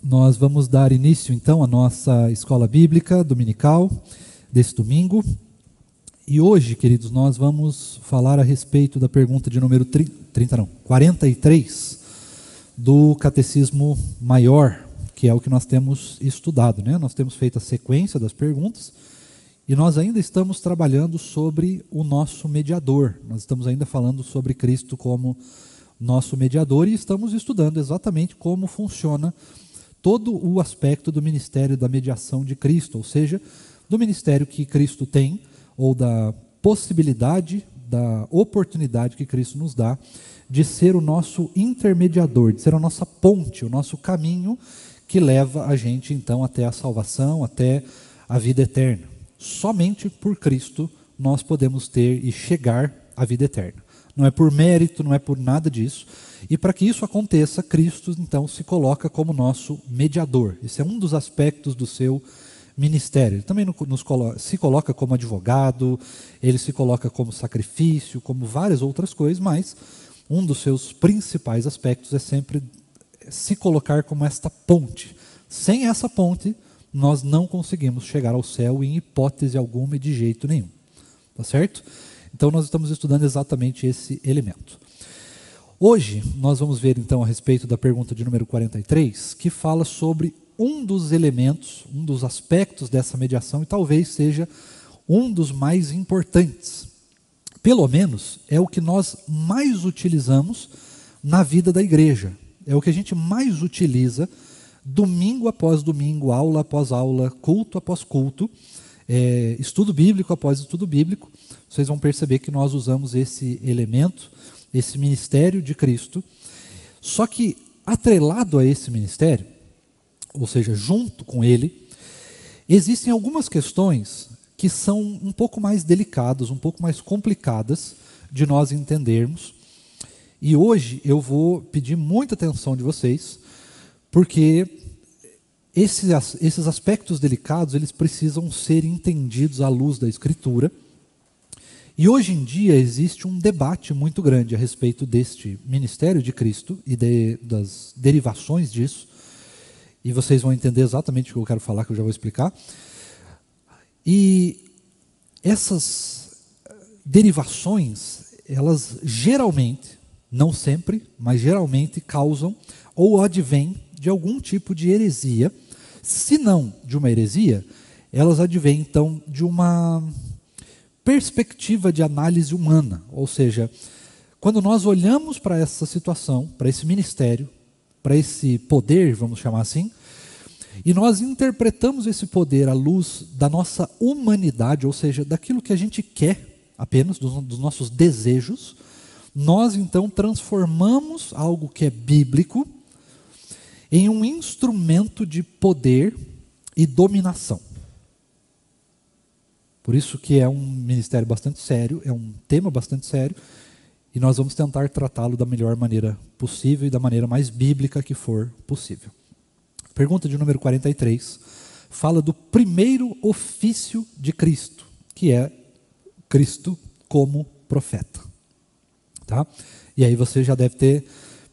Nós vamos dar início então à nossa escola bíblica dominical desse domingo. E hoje, queridos, nós vamos falar a respeito da pergunta de número 43 do Catecismo Maior, que é o que nós temos estudado, né? Nós temos feito a sequência das perguntas e nós ainda estamos trabalhando sobre o nosso mediador. Nós estamos ainda falando sobre Cristo como nosso mediador e estamos estudando exatamente como funciona todo o aspecto do ministério da mediação de Cristo, ou seja, do ministério que Cristo tem, ou da possibilidade, da oportunidade que Cristo nos dá de ser o nosso intermediador, de ser a nossa ponte, o nosso caminho que leva a gente então até a salvação, até a vida eterna. Somente por Cristo nós podemos ter e chegar à vida eterna. Não é por mérito, não é por nada disso. E para que isso aconteça, Cristo então se coloca como nosso mediador. Esse é um dos aspectos do seu ministério. Ele também se coloca como advogado, ele se coloca como sacrifício, como várias outras coisas, mas um dos seus principais aspectos é sempre se colocar como esta ponte. Sem essa ponte, nós não conseguimos chegar ao céu em hipótese alguma e de jeito nenhum. Tá certo? Então nós estamos estudando exatamente esse elemento. Hoje nós vamos ver então a respeito da pergunta de número 43, que fala sobre um dos elementos, um dos aspectos dessa mediação e talvez seja um dos mais importantes. Pelo menos é o que nós mais utilizamos na vida da igreja. É o que a gente mais utiliza domingo após domingo, aula após aula, culto após culto, estudo bíblico após estudo bíblico. Vocês vão perceber que nós usamos esse elemento, esse ministério de Cristo. Só que atrelado a esse ministério, ou seja, junto com ele, existem algumas questões que são um pouco mais delicadas, um pouco mais complicadas de nós entendermos. E hoje eu vou pedir muita atenção de vocês, porque esses aspectos delicados, eles precisam ser entendidos à luz da Escritura. E hoje em dia existe um debate muito grande a respeito deste ministério de Cristo e das derivações disso. E vocês vão entender exatamente o que eu quero falar, que eu já vou explicar. E essas derivações, elas geralmente, não sempre, mas geralmente causam ou advêm de algum tipo de heresia. Se não de uma heresia, elas advêm então de uma perspectiva de análise humana. Ou seja, quando nós olhamos para essa situação, para esse ministério, para esse poder, vamos chamar assim, e nós interpretamos esse poder à luz da nossa humanidade, ou seja, daquilo que a gente quer apenas, dos nossos desejos, nós então transformamos algo que é bíblico em um instrumento de poder e dominação. Por isso que é um ministério bastante sério, é um tema bastante sério, e nós vamos tentar tratá-lo da melhor maneira possível e da maneira mais bíblica que for possível. Pergunta de número 43 fala do primeiro ofício de Cristo, que é Cristo como profeta. Tá? E aí você já deve ter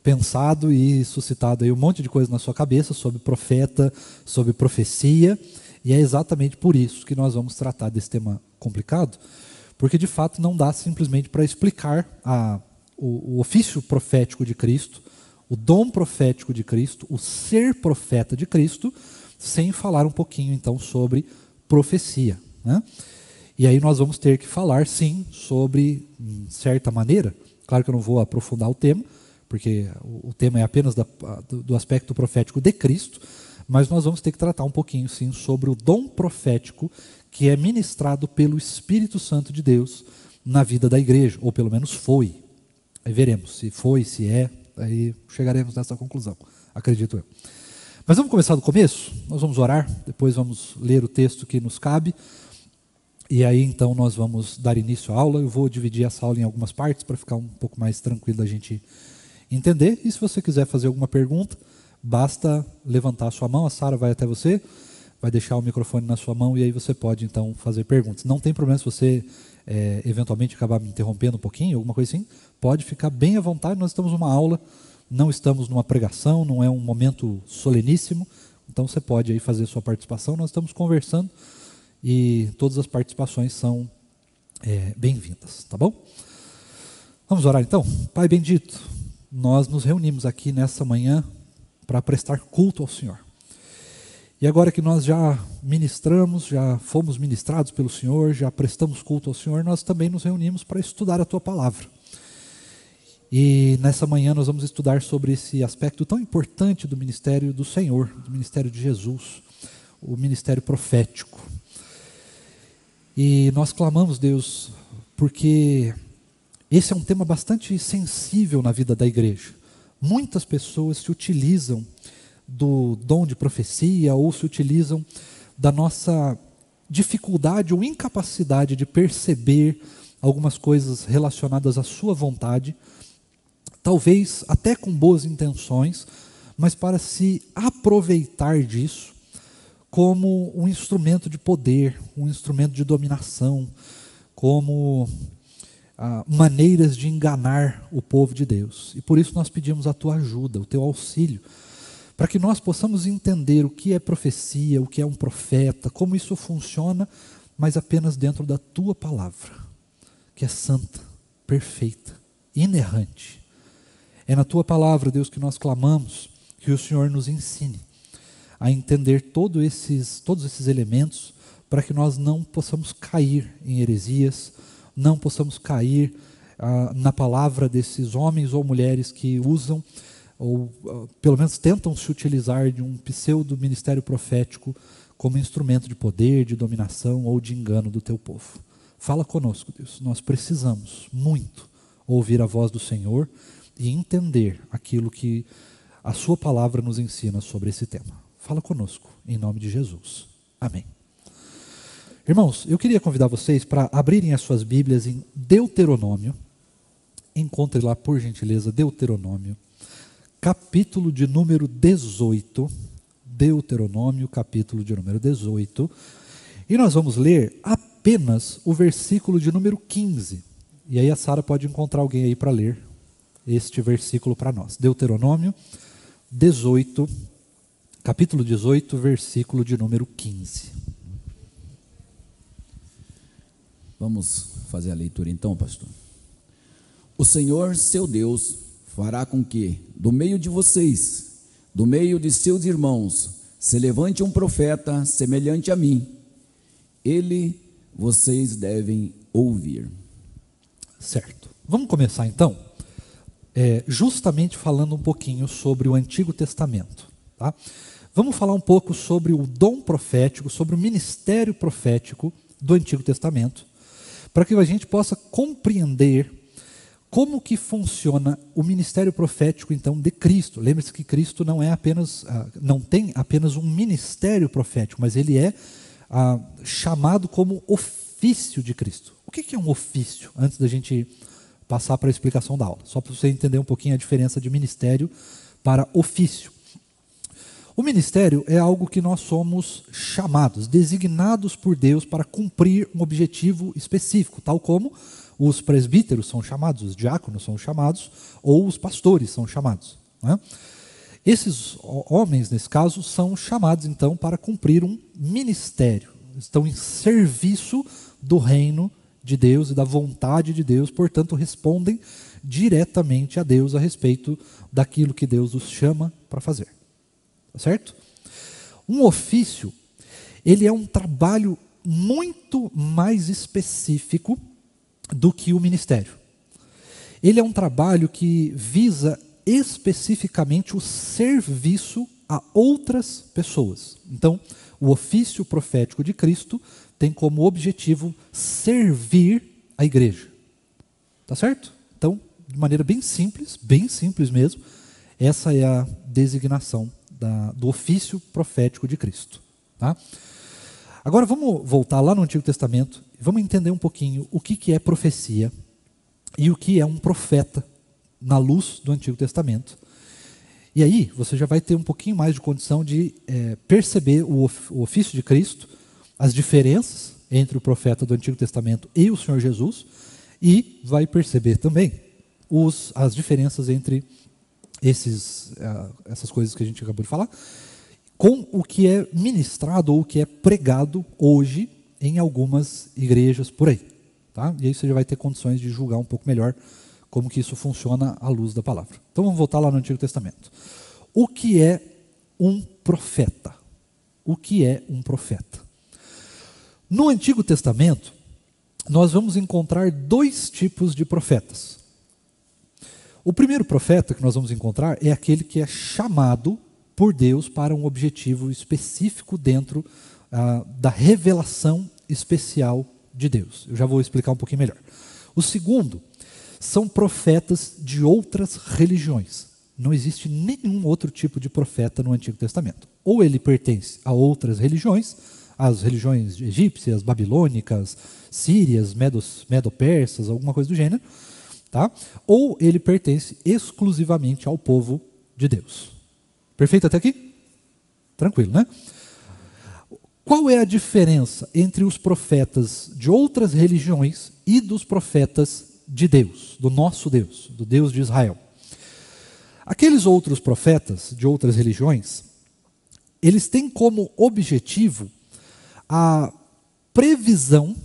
pensado e suscitado aí um monte de coisa na sua cabeça sobre profeta, sobre profecia, e é exatamente por isso que nós vamos tratar desse tema complicado, porque de fato não dá simplesmente para explicar o ofício profético de Cristo, o dom profético de Cristo, o ser profeta de Cristo, sem falar um pouquinho então sobre profecia, né? E aí nós vamos ter que falar sim sobre, em certa maneira, claro que eu não vou aprofundar o tema, porque o tema é apenas do aspecto profético de Cristo, mas nós vamos ter que tratar um pouquinho sim sobre o dom profético que é ministrado pelo Espírito Santo de Deus na vida da igreja, ou pelo menos foi. Aí veremos se foi, se é, aí chegaremos nessa conclusão, acredito eu. Mas vamos começar do começo? Nós vamos orar, depois vamos ler o texto que nos cabe, e aí então nós vamos dar início à aula. Eu vou dividir essa aula em algumas partes para ficar um pouco mais tranquilo da gente entender, e se você quiser fazer alguma pergunta, basta levantar a sua mão, a Sara vai até você, vai deixar o microfone na sua mão e aí você pode então fazer perguntas. Não tem problema se você eventualmente acabar me interrompendo um pouquinho, alguma coisa assim, pode ficar bem à vontade, nós estamos numa aula, Não estamos numa pregação, não é um momento soleníssimo, então você pode aí fazer sua participação. Nós estamos conversando e todas as participações são bem-vindas, tá bom? Vamos orar então? Pai bendito, nós nos reunimos aqui nessa manhã para prestar culto ao Senhor. E agora que nós já ministramos, já fomos ministrados pelo Senhor, já prestamos culto ao Senhor, nós também nos reunimos para estudar a Tua Palavra. E nessa manhã nós vamos estudar sobre esse aspecto tão importante do ministério do Senhor, do ministério de Jesus, o ministério profético. E nós clamamos, Deus, porque esse é um tema bastante sensível na vida da igreja. Muitas pessoas se utilizam do dom de profecia ou se utilizam da nossa dificuldade ou incapacidade de perceber algumas coisas relacionadas à sua vontade, talvez até com boas intenções, mas para se aproveitar disso como um instrumento de poder, um instrumento de dominação, como maneiras de enganar o povo de Deus. E por isso nós pedimos a Tua ajuda, o Teu auxílio, para que nós possamos entender o que é profecia, o que é um profeta, como isso funciona, mas apenas dentro da Tua Palavra, que é santa, perfeita, inerrante. É na Tua Palavra, Deus, que nós clamamos, que o Senhor nos ensine a entender todos esses elementos, para que nós não possamos cair em heresias, não possamos cair na palavra desses homens ou mulheres que usam, ou pelo menos tentam se utilizar de um pseudo ministério profético como instrumento de poder, de dominação ou de engano do Teu povo. Fala conosco, Deus. Nós precisamos muito ouvir a voz do Senhor e entender aquilo que a Sua palavra nos ensina sobre esse tema. Fala conosco, em nome de Jesus. Amém. Irmãos, eu queria convidar vocês para abrirem as suas Bíblias em Deuteronômio. Encontre lá, por gentileza, Deuteronômio, capítulo de número 18. Deuteronômio, capítulo de número 18. E nós vamos ler apenas o versículo de número 15. E aí a Sara pode encontrar alguém aí para ler este versículo para nós. Deuteronômio 18, capítulo 18, versículo de número 15. Vamos fazer a leitura então, pastor. O Senhor, seu Deus, fará com que, do meio de vocês, do meio de seus irmãos, se levante um profeta semelhante a mim. Ele vocês devem ouvir. Certo. Vamos começar então, justamente falando um pouquinho sobre o Antigo Testamento. Tá? Vamos falar um pouco sobre o dom profético, sobre o ministério profético do Antigo Testamento, para que a gente possa compreender como que funciona o ministério profético então de Cristo. Lembre-se que Cristo não é apenas, não tem apenas um ministério profético, mas ele é chamado como ofício de Cristo. O que é um ofício? Antes da gente passar para a explicação da aula, só para você entender um pouquinho a diferença de ministério para ofício. O ministério é algo que nós somos chamados, designados por Deus para cumprir um objetivo específico, tal como os presbíteros são chamados, os diáconos são chamados, ou os pastores são chamados. Né? Esses homens, nesse caso, são chamados então para cumprir um ministério, estão em serviço do reino de Deus e da vontade de Deus, portanto respondem diretamente a Deus a respeito daquilo que Deus os chama para fazer. Certo? Um ofício, ele é um trabalho muito mais específico do que o ministério. Ele é um trabalho que visa especificamente o serviço a outras pessoas. Então, o ofício profético de Cristo tem como objetivo servir a igreja. Tá certo? Então, de maneira bem simples mesmo, essa é a designação do ofício profético de Cristo. Tá? Agora vamos voltar lá no Antigo Testamento e vamos entender um pouquinho o que é profecia e o que é um profeta na luz do Antigo Testamento. E aí você já vai ter um pouquinho mais de condição de perceber o ofício de Cristo, as diferenças entre o profeta do Antigo Testamento e o Senhor Jesus, e vai perceber também as diferenças entre essas coisas que a gente acabou de falar, com o que é ministrado ou o que é pregado hoje em algumas igrejas por aí. Tá? E aí você já vai ter condições de julgar um pouco melhor como que isso funciona à luz da palavra. Então vamos voltar lá no Antigo Testamento. O que é um profeta? O que é um profeta? No Antigo Testamento, nós vamos encontrar dois tipos de profetas. O primeiro profeta que nós vamos encontrar é aquele que é chamado por Deus para um objetivo específico dentro da revelação especial de Deus. Eu já vou explicar um pouquinho melhor. O segundo são profetas de outras religiões. Não existe nenhum outro tipo de profeta no Antigo Testamento. Ou ele pertence a outras religiões, as religiões egípcias, babilônicas, sírias, medo-persas, alguma coisa do gênero, tá? Ou ele pertence exclusivamente ao povo de Deus. Perfeito até aqui? Tranquilo, né? Qual é a diferença entre os profetas de outras religiões e dos profetas de Deus, do nosso Deus, do Deus de Israel? Aqueles outros profetas de outras religiões, eles têm como objetivo a previsão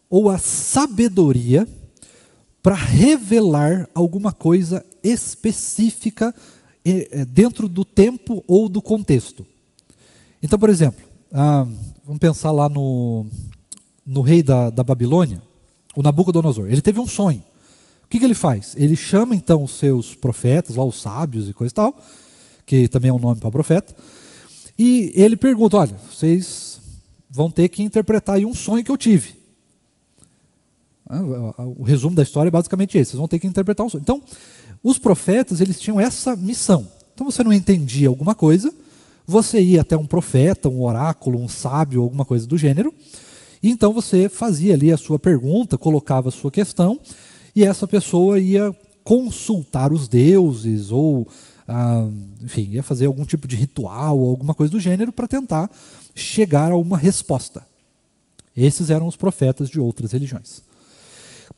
ou a sabedoria para revelar alguma coisa específica dentro do tempo ou do contexto. Então, por exemplo, vamos pensar lá no rei da Babilônia, o Nabucodonosor. Ele teve um sonho. O que ele faz? Ele chama então os seus profetas, lá os sábios e coisa e tal, que também é um nome para profeta, e ele pergunta: olha, vocês vão ter que interpretar aí um sonho que eu tive. O resumo da história é basicamente esse: vocês vão ter que interpretar um sonho. Então, os profetas, eles tinham essa missão. Então, você não entendia alguma coisa, você ia até um profeta, um oráculo, um sábio, alguma coisa do gênero, e então você fazia ali a sua pergunta, colocava a sua questão, e essa pessoa ia consultar os deuses, ou, enfim, ia fazer algum tipo de ritual, ou alguma coisa do gênero, para tentar chegar a uma resposta. Esses eram os profetas de outras religiões.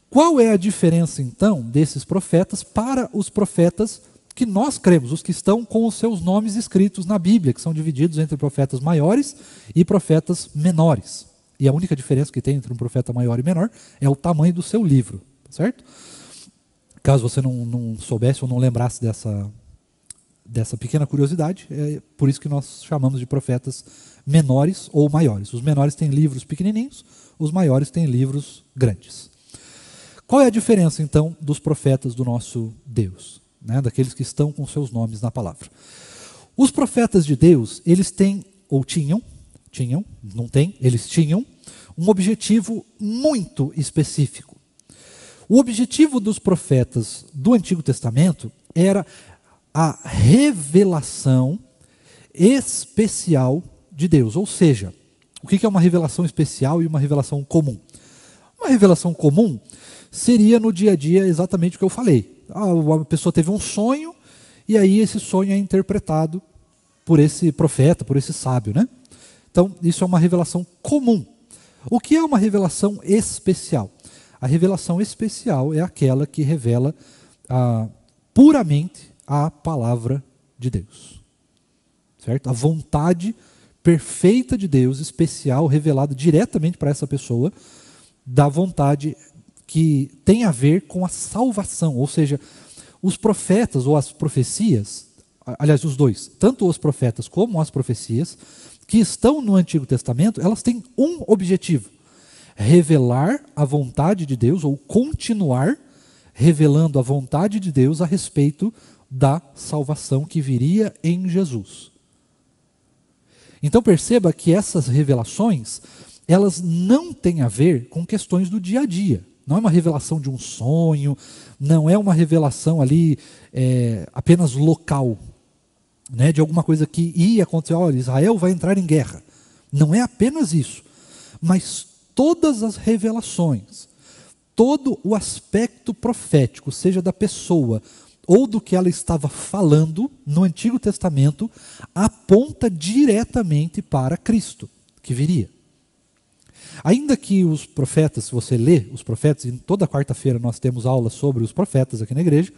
Qual é a diferença, então, desses profetas para os profetas que nós cremos, os que estão com os seus nomes escritos na Bíblia, que são divididos entre profetas maiores e profetas menores? E a única diferença que tem entre um profeta maior e menor é o tamanho do seu livro, certo? Caso você não soubesse ou não lembrasse dessa pequena curiosidade, é por isso que nós chamamos de profetas menores ou maiores. Os menores têm livros pequenininhos, os maiores têm livros grandes. Qual é a diferença, então, dos profetas do nosso Deus, né, daqueles que estão com seus nomes na palavra? Os profetas de Deus, eles têm, ou tinham, não tem, eles tinham um objetivo muito específico. O objetivo dos profetas do Antigo Testamento era a revelação especial de Deus. Ou seja, o que é uma revelação especial e uma revelação comum? Uma revelação comum seria no dia a dia exatamente o que eu falei. A pessoa teve um sonho e aí esse sonho é interpretado por esse profeta, por esse sábio, né? Então, isso é uma revelação comum. O que é uma revelação especial? A revelação especial é aquela que revela puramente a palavra de Deus. Certo? A vontade perfeita de Deus, especial, revelada diretamente para essa pessoa, da vontade que tem a ver com a salvação. Ou seja, os profetas ou as profecias, aliás, os dois, tanto os profetas como as profecias, que estão no Antigo Testamento, elas têm um objetivo: revelar a vontade de Deus, ou continuar revelando a vontade de Deus a respeito da salvação que viria em Jesus. Então perceba que essas revelações, elas não têm a ver com questões do dia a dia. Não é uma revelação de um sonho, não é uma revelação ali apenas local, né, de alguma coisa que ia acontecer. Olha, Israel vai entrar em guerra. Não é apenas isso, mas todas as revelações, todo o aspecto profético, seja da pessoa ou do que ela estava falando no Antigo Testamento, aponta diretamente para Cristo, que viria. Ainda que os profetas, se você lê os profetas, e toda quarta-feira nós temos aulas sobre os profetas aqui na igreja,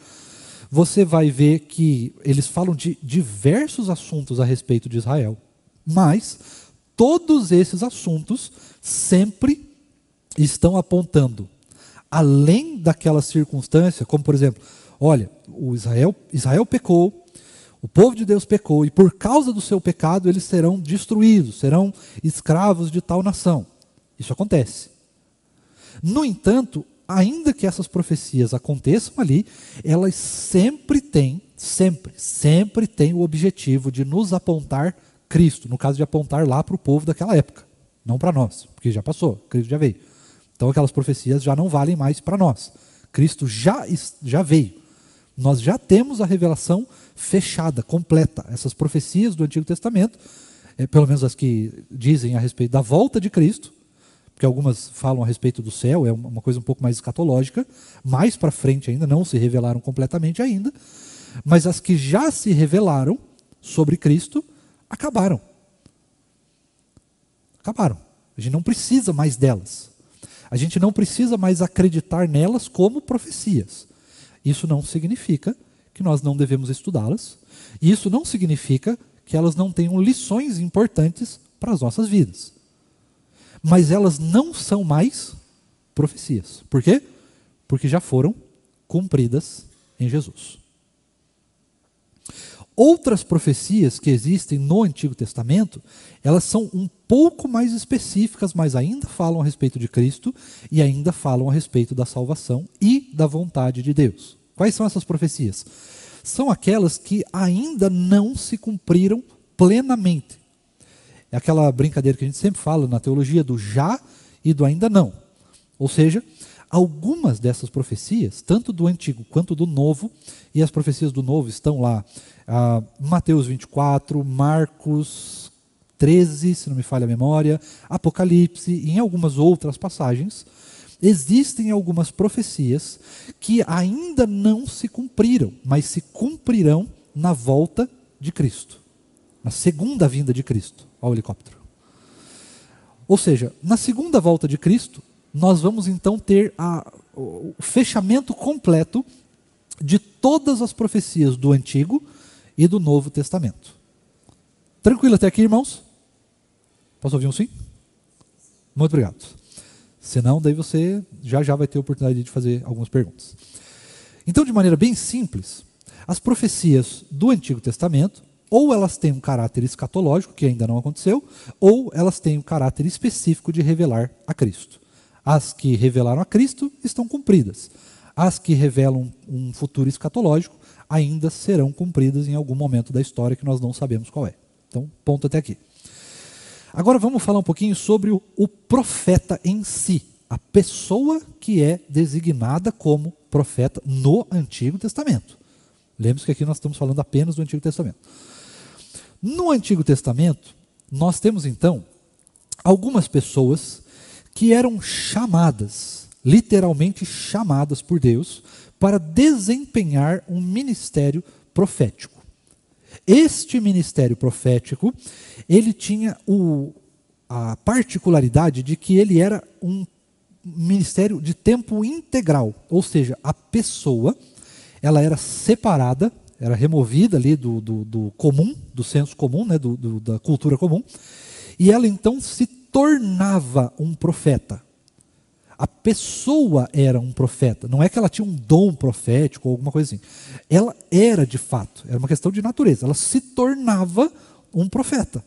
você vai ver que eles falam de diversos assuntos a respeito de Israel, mas todos esses assuntos sempre estão apontando, além daquela circunstância, como por exemplo, olha, Israel pecou, o povo de Deus pecou, e por causa do seu pecado eles serão destruídos, serão escravos de tal nação. Isso acontece. No entanto, ainda que essas profecias aconteçam ali, elas sempre têm o objetivo de nos apontar Cristo, no caso de apontar lá para o povo daquela época, não para nós, porque já passou, Cristo já veio. Então aquelas profecias já não valem mais para nós. Cristo já veio. Nós já temos a revelação fechada, completa. Essas profecias do Antigo Testamento, pelo menos as que dizem a respeito da volta de Cristo, porque algumas falam a respeito do céu, é uma coisa um pouco mais escatológica, mais para frente ainda, não se revelaram completamente ainda, mas as que já se revelaram sobre Cristo, acabaram. Acabaram. A gente não precisa mais delas. A gente não precisa mais acreditar nelas como profecias. Isso não significa que nós não devemos estudá-las, e isso não significa que elas não tenham lições importantes para as nossas vidas. Mas elas não são mais profecias. Por quê? Porque já foram cumpridas em Jesus. Outras profecias que existem no Antigo Testamento, elas são um pouco mais específicas, mas ainda falam a respeito de Cristo e ainda falam a respeito da salvação e da vontade de Deus. Quais são essas profecias? São aquelas que ainda não se cumpriram plenamente. É aquela brincadeira que a gente sempre fala na teologia do já e do ainda não. Ou seja, algumas dessas profecias, tanto do Antigo quanto do Novo, e as profecias do Novo estão lá, Mateus 24, Marcos 13, se não me falha a memória, Apocalipse, e em algumas outras passagens, existem algumas profecias que ainda não se cumpriram, mas se cumprirão na volta de Cristo, na segunda vinda de Cristo. Olha o helicóptero. Ou seja, na segunda volta de Cristo, nós vamos então ter o fechamento completo de todas as profecias do Antigo e do Novo Testamento. Tranquilo até aqui, irmãos? Posso ouvir um sim? Muito obrigado. Senão, daí você já vai ter a oportunidade de fazer algumas perguntas. Então, de maneira bem simples, as profecias do Antigo Testamento, ou elas têm um caráter escatológico, que ainda não aconteceu, ou elas têm um caráter específico de revelar a Cristo. As que revelaram a Cristo estão cumpridas. As que revelam um futuro escatológico ainda serão cumpridas em algum momento da história que nós não sabemos qual é. Então, ponto até aqui. Agora vamos falar um pouquinho sobre o profeta em si, a pessoa que é designada como profeta no Antigo Testamento. Lembre-se que aqui nós estamos falando apenas do Antigo Testamento. No Antigo Testamento, nós temos então algumas pessoas que eram chamadas, literalmente chamadas por Deus, para desempenhar um ministério profético. Este ministério profético, ele tinha a particularidade de que ele era um ministério de tempo integral, ou seja, a pessoa, ela era separada, era removida ali do comum, do senso comum, né, da cultura comum, e ela então se tornava um profeta. A pessoa era um profeta, não é que ela tinha um dom profético ou alguma coisa assim. Ela era de fato, era uma questão de natureza, ela se tornava um profeta.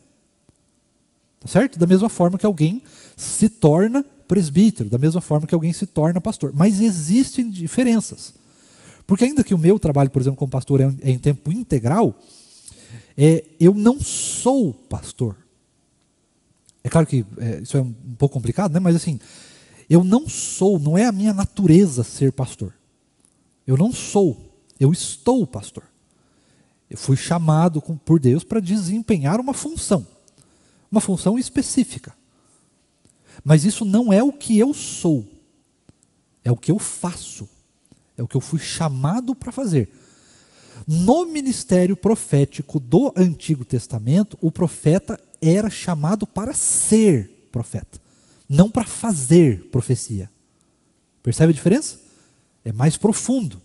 Tá certo? Da mesma forma que alguém se torna presbítero, da mesma forma que alguém se torna pastor. Mas existem diferenças. Porque ainda que o meu trabalho, por exemplo, como pastor é em tempo integral, eu não sou pastor. É claro que isso é um pouco complicado, né? Mas assim, eu não é a minha natureza ser pastor. Eu não sou, eu estou pastor. Eu fui chamado por Deus para desempenhar uma função específica. Mas isso não é o que eu sou, é o que eu faço. É o que eu fui chamado para fazer. No ministério profético do Antigo Testamento, o profeta era chamado para ser profeta, não para fazer profecia. Percebe a diferença? É mais profundo.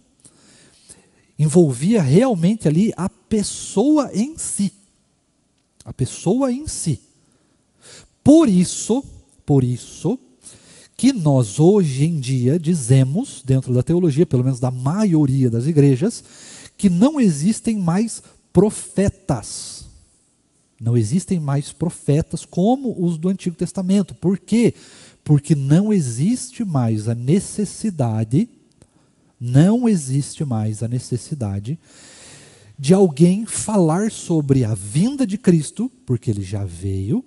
envolvia realmente ali a pessoa em si. A pessoa em si. Por isso que nós hoje em dia dizemos, dentro da teologia, pelo menos da maioria das igrejas, que não existem mais profetas. Não existem mais profetas como os do Antigo Testamento. Por quê? Porque não existe mais a necessidade, de alguém falar sobre a vinda de Cristo, porque ele já veio,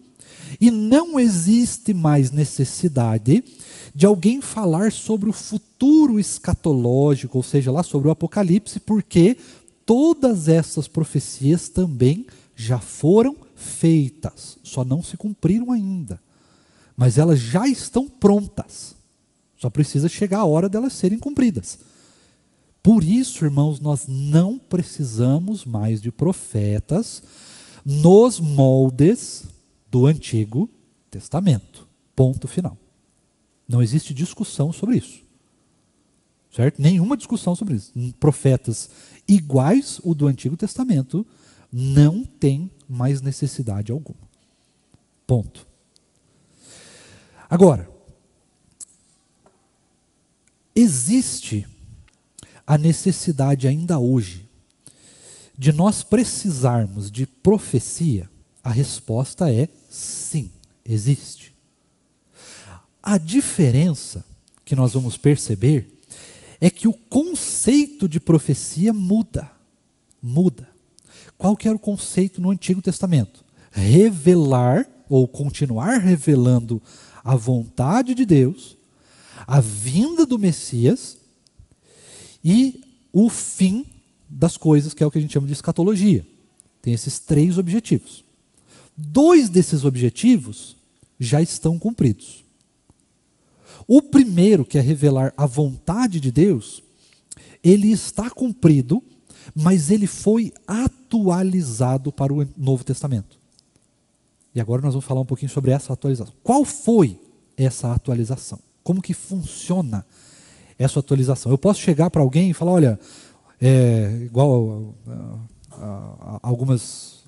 e não existe mais necessidade de alguém falar sobre o futuro escatológico, ou seja, lá sobre o Apocalipse, porque todas essas profecias também já foram feitas, só não se cumpriram ainda. Mas elas já estão prontas, só precisa chegar a hora delas serem cumpridas. Por isso, irmãos, nós não precisamos mais de profetas nos moldes do Antigo Testamento. Ponto final. Não existe discussão sobre isso. Certo? Nenhuma discussão sobre isso. Profetas iguais o do Antigo Testamento não tem mais necessidade alguma. Ponto. Agora, existe a necessidade ainda hoje de nós precisarmos de profecia? A resposta é sim, existe. A diferença que nós vamos perceber é que o conceito de profecia muda. Qual que era o conceito no Antigo Testamento? Revelar ou continuar revelando a vontade de Deus, a vinda do Messias e o fim das coisas, que é o que a gente chama de escatologia. Tem esses 3 objetivos. 2 desses objetivos já estão cumpridos. O primeiro, que é revelar a vontade de Deus, ele está cumprido, mas ele foi atualizado para o Novo Testamento. E agora nós vamos falar um pouquinho sobre essa atualização. Qual foi essa atualização? Como que funciona essa atualização? Eu posso chegar para alguém e falar, olha, igual algumas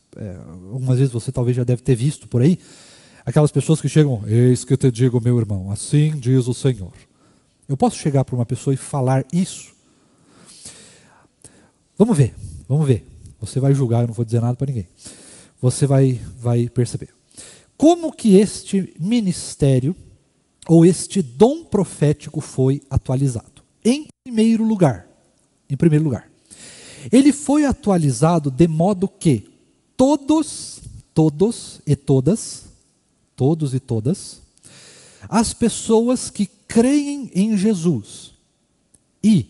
vezes você talvez já deve ter visto por aí, aquelas pessoas que chegam, eis que te digo, meu irmão, assim diz o Senhor. Eu posso chegar para uma pessoa e falar isso? Vamos ver. Você vai julgar, eu não vou dizer nada para ninguém. Você vai perceber. Como que este ministério, ou este dom profético foi atualizado? Em primeiro lugar, ele foi atualizado de modo que todos e todas, as pessoas que creem em Jesus e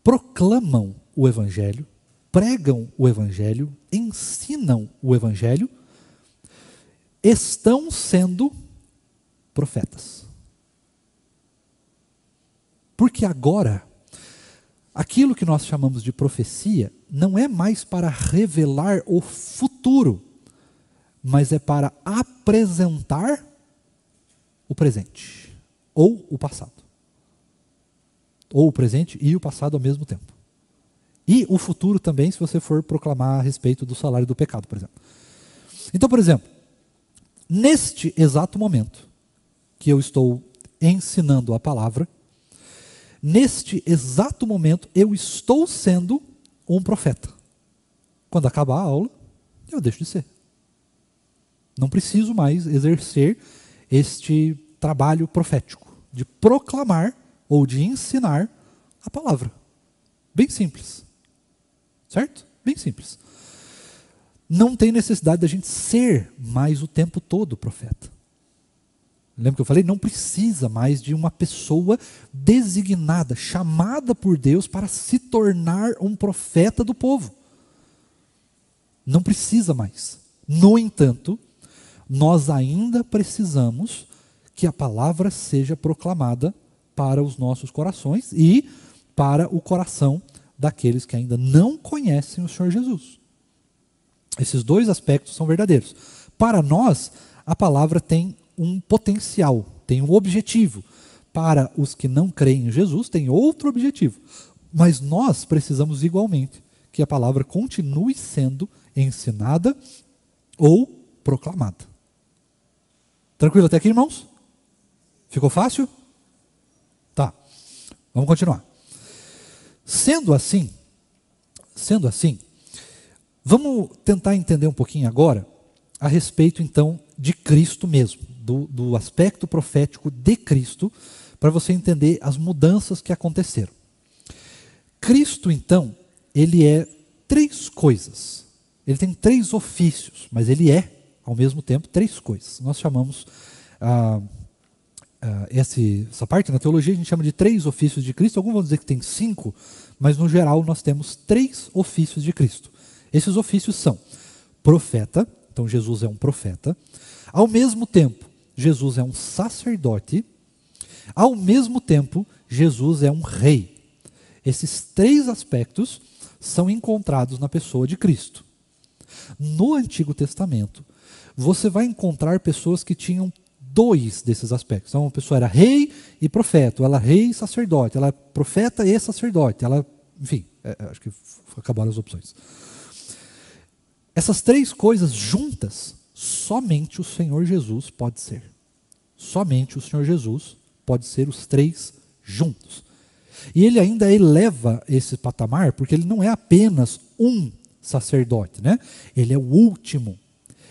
proclamam o Evangelho, pregam o Evangelho, ensinam o Evangelho, estão sendo profetas. Porque agora, aquilo que nós chamamos de profecia não é mais para revelar o futuro, mas é para apresentar o presente, ou o passado. Ou o presente e o passado ao mesmo tempo. E o futuro também, se você for proclamar a respeito do salário do pecado, por exemplo. Então, por exemplo, neste exato momento que eu estou ensinando a palavra, neste exato momento eu estou sendo um profeta. Quando acabar a aula, eu deixo de ser. Não preciso mais exercer este trabalho profético, de proclamar ou de ensinar a palavra. Bem simples. Certo? Bem simples. Não tem necessidade da gente ser mais o tempo todo profeta. Lembra que eu falei? Não precisa mais de uma pessoa designada, chamada por Deus para se tornar um profeta do povo. Não precisa mais. No entanto, nós ainda precisamos que a palavra seja proclamada para os nossos corações e para o coração daqueles que ainda não conhecem o Senhor Jesus. Esses 2 aspectos são verdadeiros. Para nós, a palavra tem um potencial, tem um objetivo. Para os que não creem em Jesus, tem outro objetivo. Mas nós precisamos igualmente que a palavra continue sendo ensinada ou proclamada. Tranquilo até aqui, irmãos? Ficou fácil? Tá. Vamos continuar. Sendo assim, vamos tentar entender um pouquinho agora a respeito, então, de Cristo mesmo, do aspecto profético de Cristo, para você entender as mudanças que aconteceram. Cristo, então, ele é três coisas. Ele tem três ofícios, mas ele é, ao mesmo tempo, três coisas. Nós chamamos essa parte na teologia, a gente chama de três ofícios de Cristo. Alguns vão dizer que tem 5, mas no geral nós temos 3 ofícios de Cristo. Esses ofícios são profeta, então Jesus é um profeta. Ao mesmo tempo, Jesus é um sacerdote. Ao mesmo tempo, Jesus é um rei. Esses 3 aspectos são encontrados na pessoa de Cristo. No Antigo Testamento, você vai encontrar pessoas que tinham 2 desses aspectos. Então, uma pessoa era rei e profeta, ela era rei e sacerdote, ela era profeta e sacerdote, ela, enfim, acho que acabaram as opções. Essas 3 coisas juntas, somente o Senhor Jesus pode ser. Somente o Senhor Jesus pode ser os 3 juntos. E ele ainda eleva esse patamar, porque ele não é apenas um sacerdote, né? Ele é o último.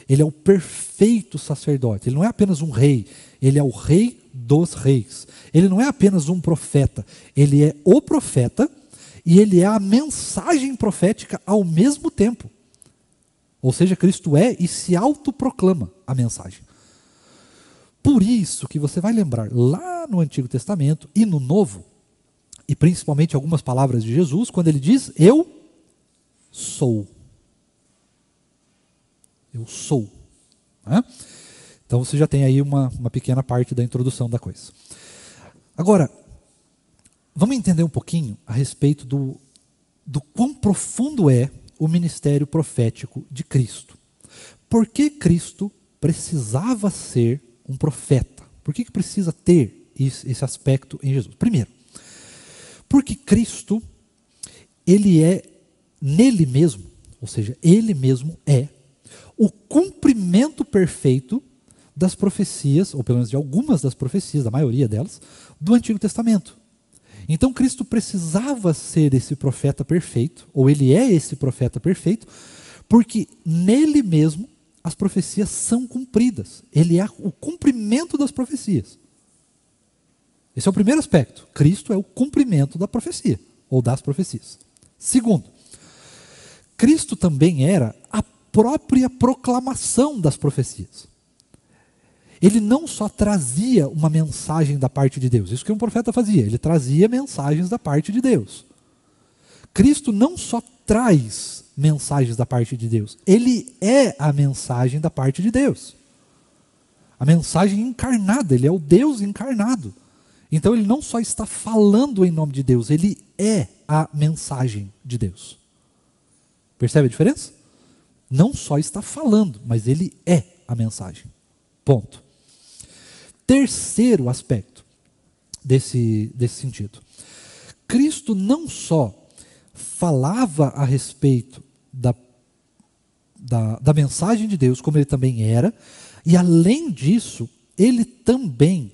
Ele é o perfeito sacerdote. Ele não é apenas um rei, ele é o rei dos reis. Ele não é apenas um profeta, ele é o profeta e ele é a mensagem profética ao mesmo tempo. Ou seja, Cristo é e se autoproclama a mensagem. Por isso que você vai lembrar lá no Antigo Testamento e no Novo, e principalmente algumas palavras de Jesus, quando ele diz, eu sou. Eu sou. Né? Então você já tem aí uma pequena parte da introdução da coisa. Agora, vamos entender um pouquinho a respeito do quão profundo é o ministério profético de Cristo. Por que Cristo precisava ser um profeta? Por que precisa ter esse aspecto em Jesus? Primeiro, porque Cristo, ele é nele mesmo, ou seja, ele mesmo é o cumprimento perfeito das profecias, ou pelo menos de algumas das profecias, da maioria delas, do Antigo Testamento. Então Cristo precisava ser esse profeta perfeito, ou ele é esse profeta perfeito, porque nele mesmo as profecias são cumpridas. Ele é o cumprimento das profecias. Esse é o primeiro aspecto. Cristo é o cumprimento da profecia, ou das profecias. Segundo, Cristo também era a própria proclamação das profecias. Ele não só trazia uma mensagem da parte de Deus, isso que um profeta fazia, ele trazia mensagens da parte de Deus. Cristo não só traz mensagens da parte de Deus, ele é a mensagem da parte de Deus. A mensagem encarnada, ele é o Deus encarnado. Então ele não só está falando em nome de Deus, ele é a mensagem de Deus. Percebe a diferença? Não só está falando, mas ele é a mensagem. Ponto. Terceiro aspecto desse sentido. Cristo não só falava a respeito da mensagem de Deus, como ele também era, e além disso, ele também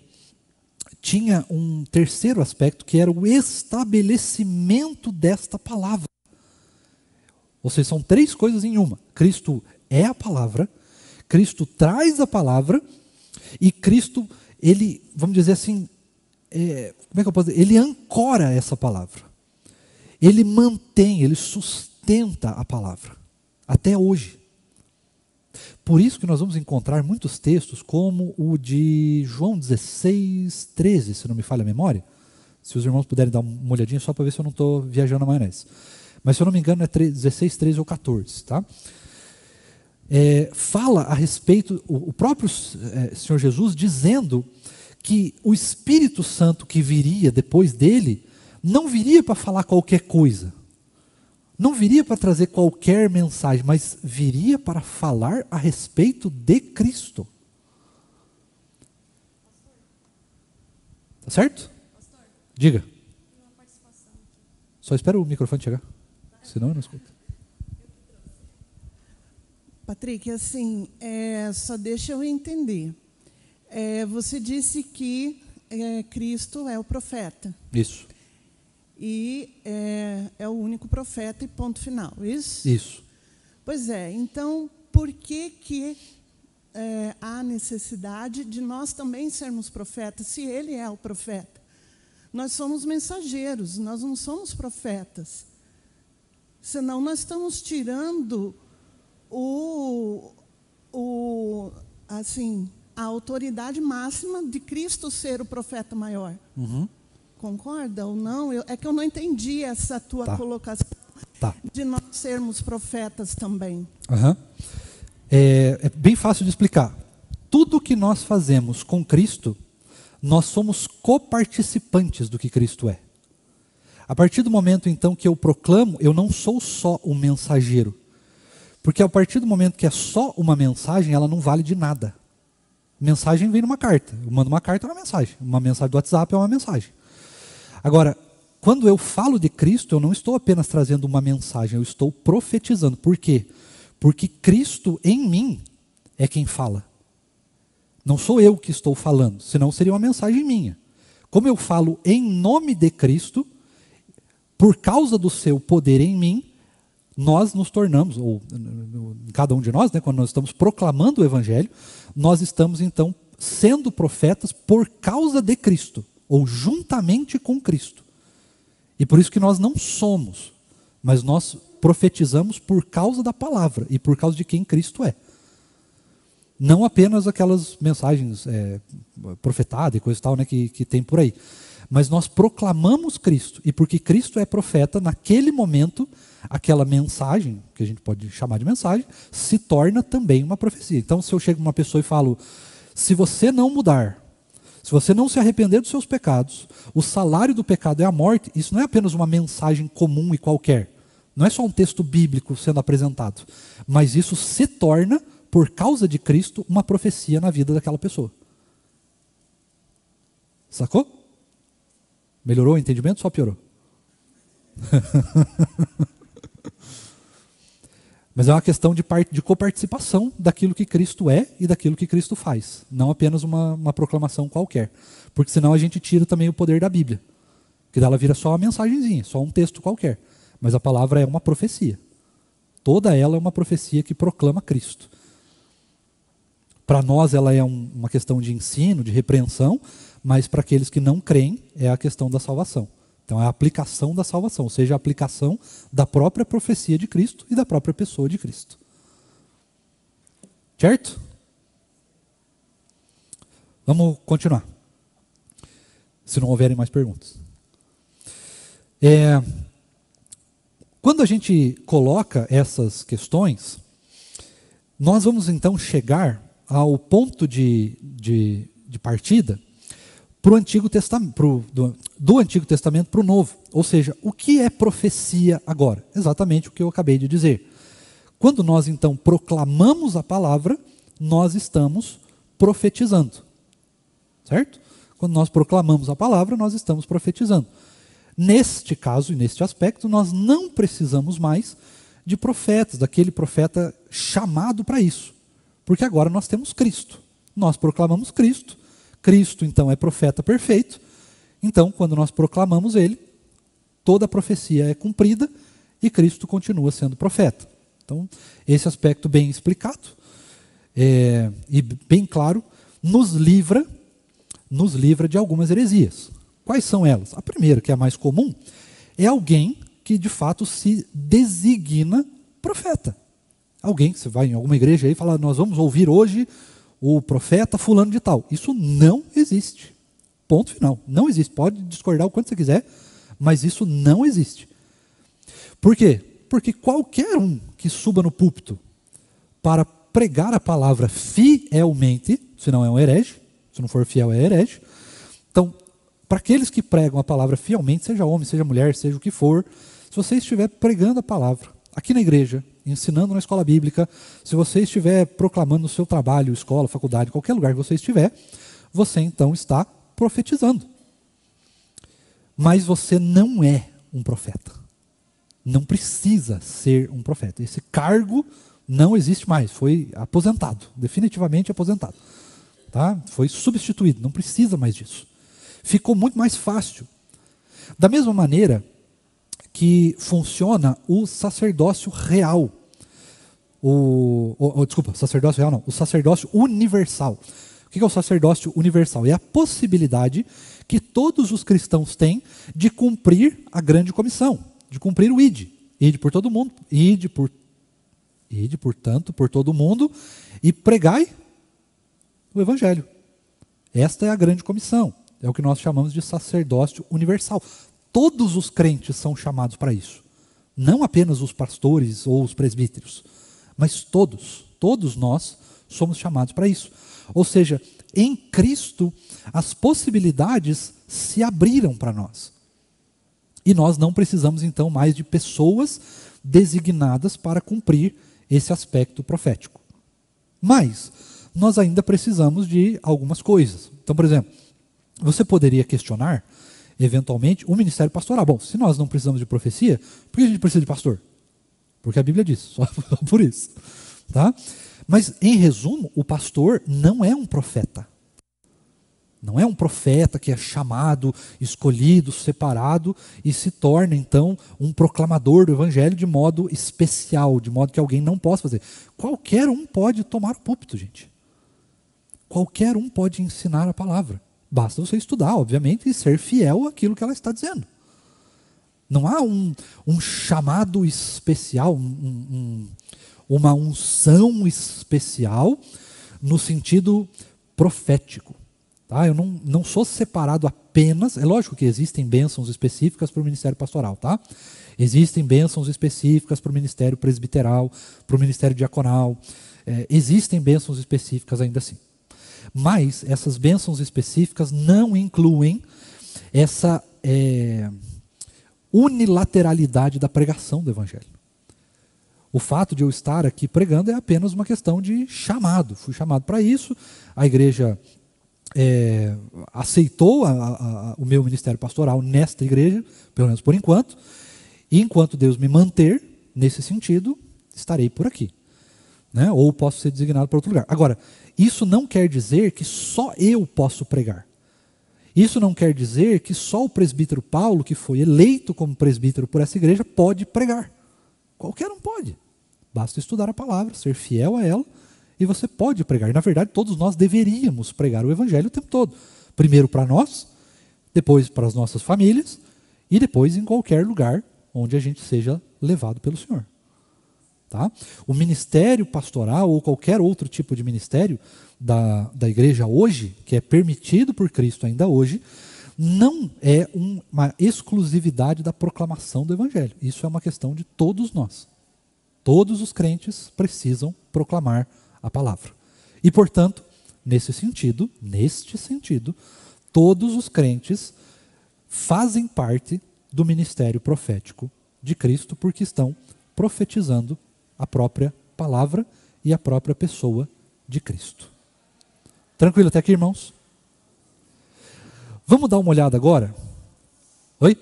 tinha um terceiro aspecto, que era o estabelecimento desta palavra. Ou seja, são 3 coisas em uma. Cristo é a palavra, Cristo traz a palavra, e Cristo, ele, vamos dizer assim, como é que eu posso dizer? Ele ancora essa palavra. Ele mantém, ele sustenta a palavra, até hoje. Por isso que nós vamos encontrar muitos textos, como o de João 16, 13, se não me falha a memória. Se os irmãos puderem dar uma olhadinha, só para ver se eu não estou viajando na maionese. Mas se eu não me engano é 16, 13 ou 14. Tá? Fala a respeito, o próprio Senhor Jesus dizendo que o Espírito Santo que viria depois dele, não viria para falar qualquer coisa. Não viria para trazer qualquer mensagem, mas viria para falar a respeito de Cristo. Tá certo? Pastor, Diga. tem uma participação aqui. Só espera o microfone chegar, senão eu não escuto. Patrick, assim, só deixa eu entender. Você disse que Cristo é o profeta. Isso. E é o único profeta e ponto final, isso? Isso. Pois é, então, por que há necessidade de nós também sermos profetas, se ele é o profeta? Nós somos mensageiros, nós não somos profetas. Senão nós estamos tirando a autoridade máxima de Cristo ser o profeta maior. Uhum. Concorda ou não? É que eu não entendi essa tua colocação de nós sermos profetas também. Uhum. É bem fácil de explicar. Tudo que nós fazemos com Cristo, nós somos coparticipantes do que Cristo é. A partir do momento, então, que eu proclamo, eu não sou só um mensageiro. Porque a partir do momento que é só uma mensagem, ela não vale de nada. Mensagem vem numa carta. Eu mando uma carta, é uma mensagem. Uma mensagem do WhatsApp é uma mensagem. Agora, quando eu falo de Cristo, eu não estou apenas trazendo uma mensagem, eu estou profetizando. Por quê? Porque Cristo em mim é quem fala. Não sou eu que estou falando, senão seria uma mensagem minha. Como eu falo em nome de Cristo, por causa do seu poder em mim, nós nos tornamos, ou cada um de nós, né, quando nós estamos proclamando o Evangelho, nós estamos então sendo profetas por causa de Cristo, ou juntamente com Cristo. E por isso que nós não somos, mas nós profetizamos por causa da palavra e por causa de quem Cristo é. Não apenas aquelas mensagens profetadas e coisa e tal, né, que tem por aí. Mas nós proclamamos Cristo, e porque Cristo é profeta, naquele momento, aquela mensagem, que a gente pode chamar de mensagem, se torna também uma profecia. Então, se eu chego para uma pessoa e falo, se você não mudar, se você não se arrepender dos seus pecados, o salário do pecado é a morte, isso não é apenas uma mensagem comum e qualquer. Não é só um texto bíblico sendo apresentado. Mas isso se torna, por causa de Cristo, uma profecia na vida daquela pessoa. Sacou? Melhorou o entendimento ou só piorou? Mas é uma questão de coparticipação daquilo que Cristo é e daquilo que Cristo faz. Não apenas uma proclamação qualquer. Porque senão a gente tira também o poder da Bíblia. Que dela vira só uma mensagenzinha, só um texto qualquer. Mas a palavra é uma profecia. Toda ela é uma profecia que proclama Cristo. Para nós ela é uma questão de ensino, de repreensão, mas para aqueles que não creem é a questão da salvação. Então é a aplicação da salvação, ou seja, a aplicação da própria profecia de Cristo e da própria pessoa de Cristo. Certo? Vamos continuar. Se não houverem mais perguntas. Quando a gente coloca essas questões, nós vamos então chegar ao ponto de partida pro Antigo Testamento, do Antigo Testamento para o Novo. Ou seja, o que é profecia agora? Exatamente o que eu acabei de dizer. Quando nós então proclamamos a palavra, nós estamos profetizando. Certo? Quando nós proclamamos a palavra, nós estamos profetizando. Neste caso e neste aspecto, nós não precisamos mais de profetas, daquele profeta chamado para isso. Porque agora nós temos Cristo. Nós proclamamos Cristo. Cristo, então, é profeta perfeito. Então, quando nós proclamamos ele, toda a profecia é cumprida e Cristo continua sendo profeta. Então, esse aspecto bem explicado e bem claro nos livra de algumas heresias. Quais são elas? A primeira, que é a mais comum, é alguém que de fato se designa profeta. Alguém que você vai em alguma igreja aí e fala, nós vamos ouvir hoje o profeta fulano de tal. Isso não existe. Ponto final. Não existe. Pode discordar o quanto você quiser, mas isso não existe. Por quê? Porque qualquer um que suba no púlpito para pregar a palavra fielmente, se não é um herege, se não for fiel é herege. Então, para aqueles que pregam a palavra fielmente, seja homem, seja mulher, seja o que for, se você estiver pregando a palavra aqui na igreja, ensinando na escola bíblica, se você estiver proclamando no seu trabalho, escola, faculdade, qualquer lugar que você estiver, você então está profetizando. Mas você não é um profeta. Não precisa ser um profeta. Esse cargo não existe mais, foi aposentado, definitivamente aposentado. Tá? Foi substituído, não precisa mais disso. Ficou muito mais fácil. Da mesma maneira que funciona o sacerdócio real. Sacerdócio real não, o sacerdócio universal. O que é o sacerdócio universal? É a possibilidade que todos os cristãos têm de cumprir a grande comissão, de cumprir o ide. Ide por todo mundo, ide, portanto, por todo mundo, e pregai o evangelho. Esta é a grande comissão, é o que nós chamamos de sacerdócio universal. Todos os crentes são chamados para isso, não apenas os pastores ou os presbíteros, mas todos nós somos chamados para isso. Ou seja, em Cristo as possibilidades se abriram para nós. E nós não precisamos então mais de pessoas designadas para cumprir esse aspecto profético. Mas nós ainda precisamos de algumas coisas. Então, por exemplo, você poderia questionar, eventualmente, o ministério pastoral. Bom, se nós não precisamos de profecia, por que a gente precisa de pastor? Porque a Bíblia diz, só por isso. Tá? Mas, em resumo, o pastor não é um profeta. Não é um profeta que é chamado, escolhido, separado e se torna, então, um proclamador do evangelho de modo especial, de modo que alguém não possa fazer. Qualquer um pode tomar o púlpito, gente. Qualquer um pode ensinar a palavra. Basta você estudar, obviamente, e ser fiel àquilo que ela está dizendo. Não há um chamado especial, uma unção especial no sentido profético. Tá? Eu não sou separado apenas, é lógico que existem bênçãos específicas para o ministério pastoral, tá? Existem bênçãos específicas para o ministério presbiteral, para o ministério diaconal, existem bênçãos específicas ainda assim. Mas essas bênçãos específicas não incluem essa unilateralidade da pregação do evangelho. O fato de eu estar aqui pregando é apenas uma questão de chamado. Fui chamado para isso, a igreja aceitou o meu ministério pastoral nesta igreja, pelo menos por enquanto, e enquanto Deus me manter nesse sentido, estarei por aqui. Né? Ou posso ser designado para outro lugar. Agora, isso não quer dizer que só eu posso pregar. Isso não quer dizer que só o presbítero Paulo, que foi eleito como presbítero por essa igreja, pode pregar. Qualquer um pode. Basta estudar a palavra, ser fiel a ela, e você pode pregar. E, na verdade, todos nós deveríamos pregar o evangelho o tempo todo. Primeiro para nós, depois para as nossas famílias, e depois em qualquer lugar onde a gente seja levado pelo Senhor. Tá? O ministério pastoral ou qualquer outro tipo de ministério da igreja hoje, que é permitido por Cristo ainda hoje, não é uma exclusividade da proclamação do evangelho. Isso é uma questão de todos nós. Todos os crentes precisam proclamar a palavra. E, portanto, neste sentido, todos os crentes fazem parte do ministério profético de Cristo, porque estão profetizando a própria palavra e a própria pessoa de Cristo. Tranquilo até aqui, irmãos? Vamos dar uma olhada agora? Oi?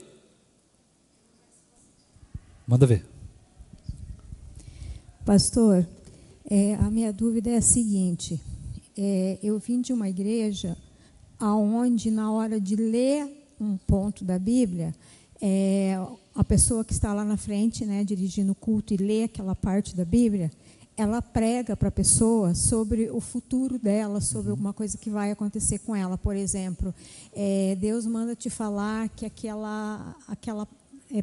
Manda ver. Pastor, a minha dúvida é a seguinte. Eu vim de uma igreja onde, na hora de ler um ponto da Bíblia, a pessoa que está lá na frente, né, dirigindo o culto e lê aquela parte da Bíblia, ela prega para a pessoa sobre o futuro dela, sobre alguma coisa que vai acontecer com ela. Por exemplo, Deus manda te falar que aquela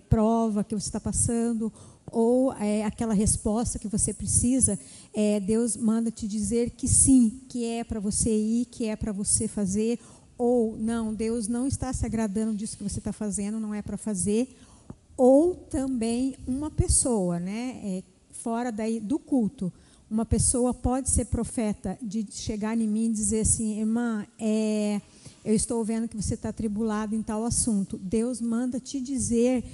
prova que você está passando, ou aquela resposta que você precisa, Deus manda te dizer que sim, que é para você ir, que é para você fazer, ou não, Deus não está se agradando disso que você está fazendo, não é para fazer. Ou também uma pessoa, né, fora do culto, uma pessoa pode ser profeta, de chegar em mim e dizer assim: irmã, eu estou vendo que você está atribulado em tal assunto. Deus manda te dizer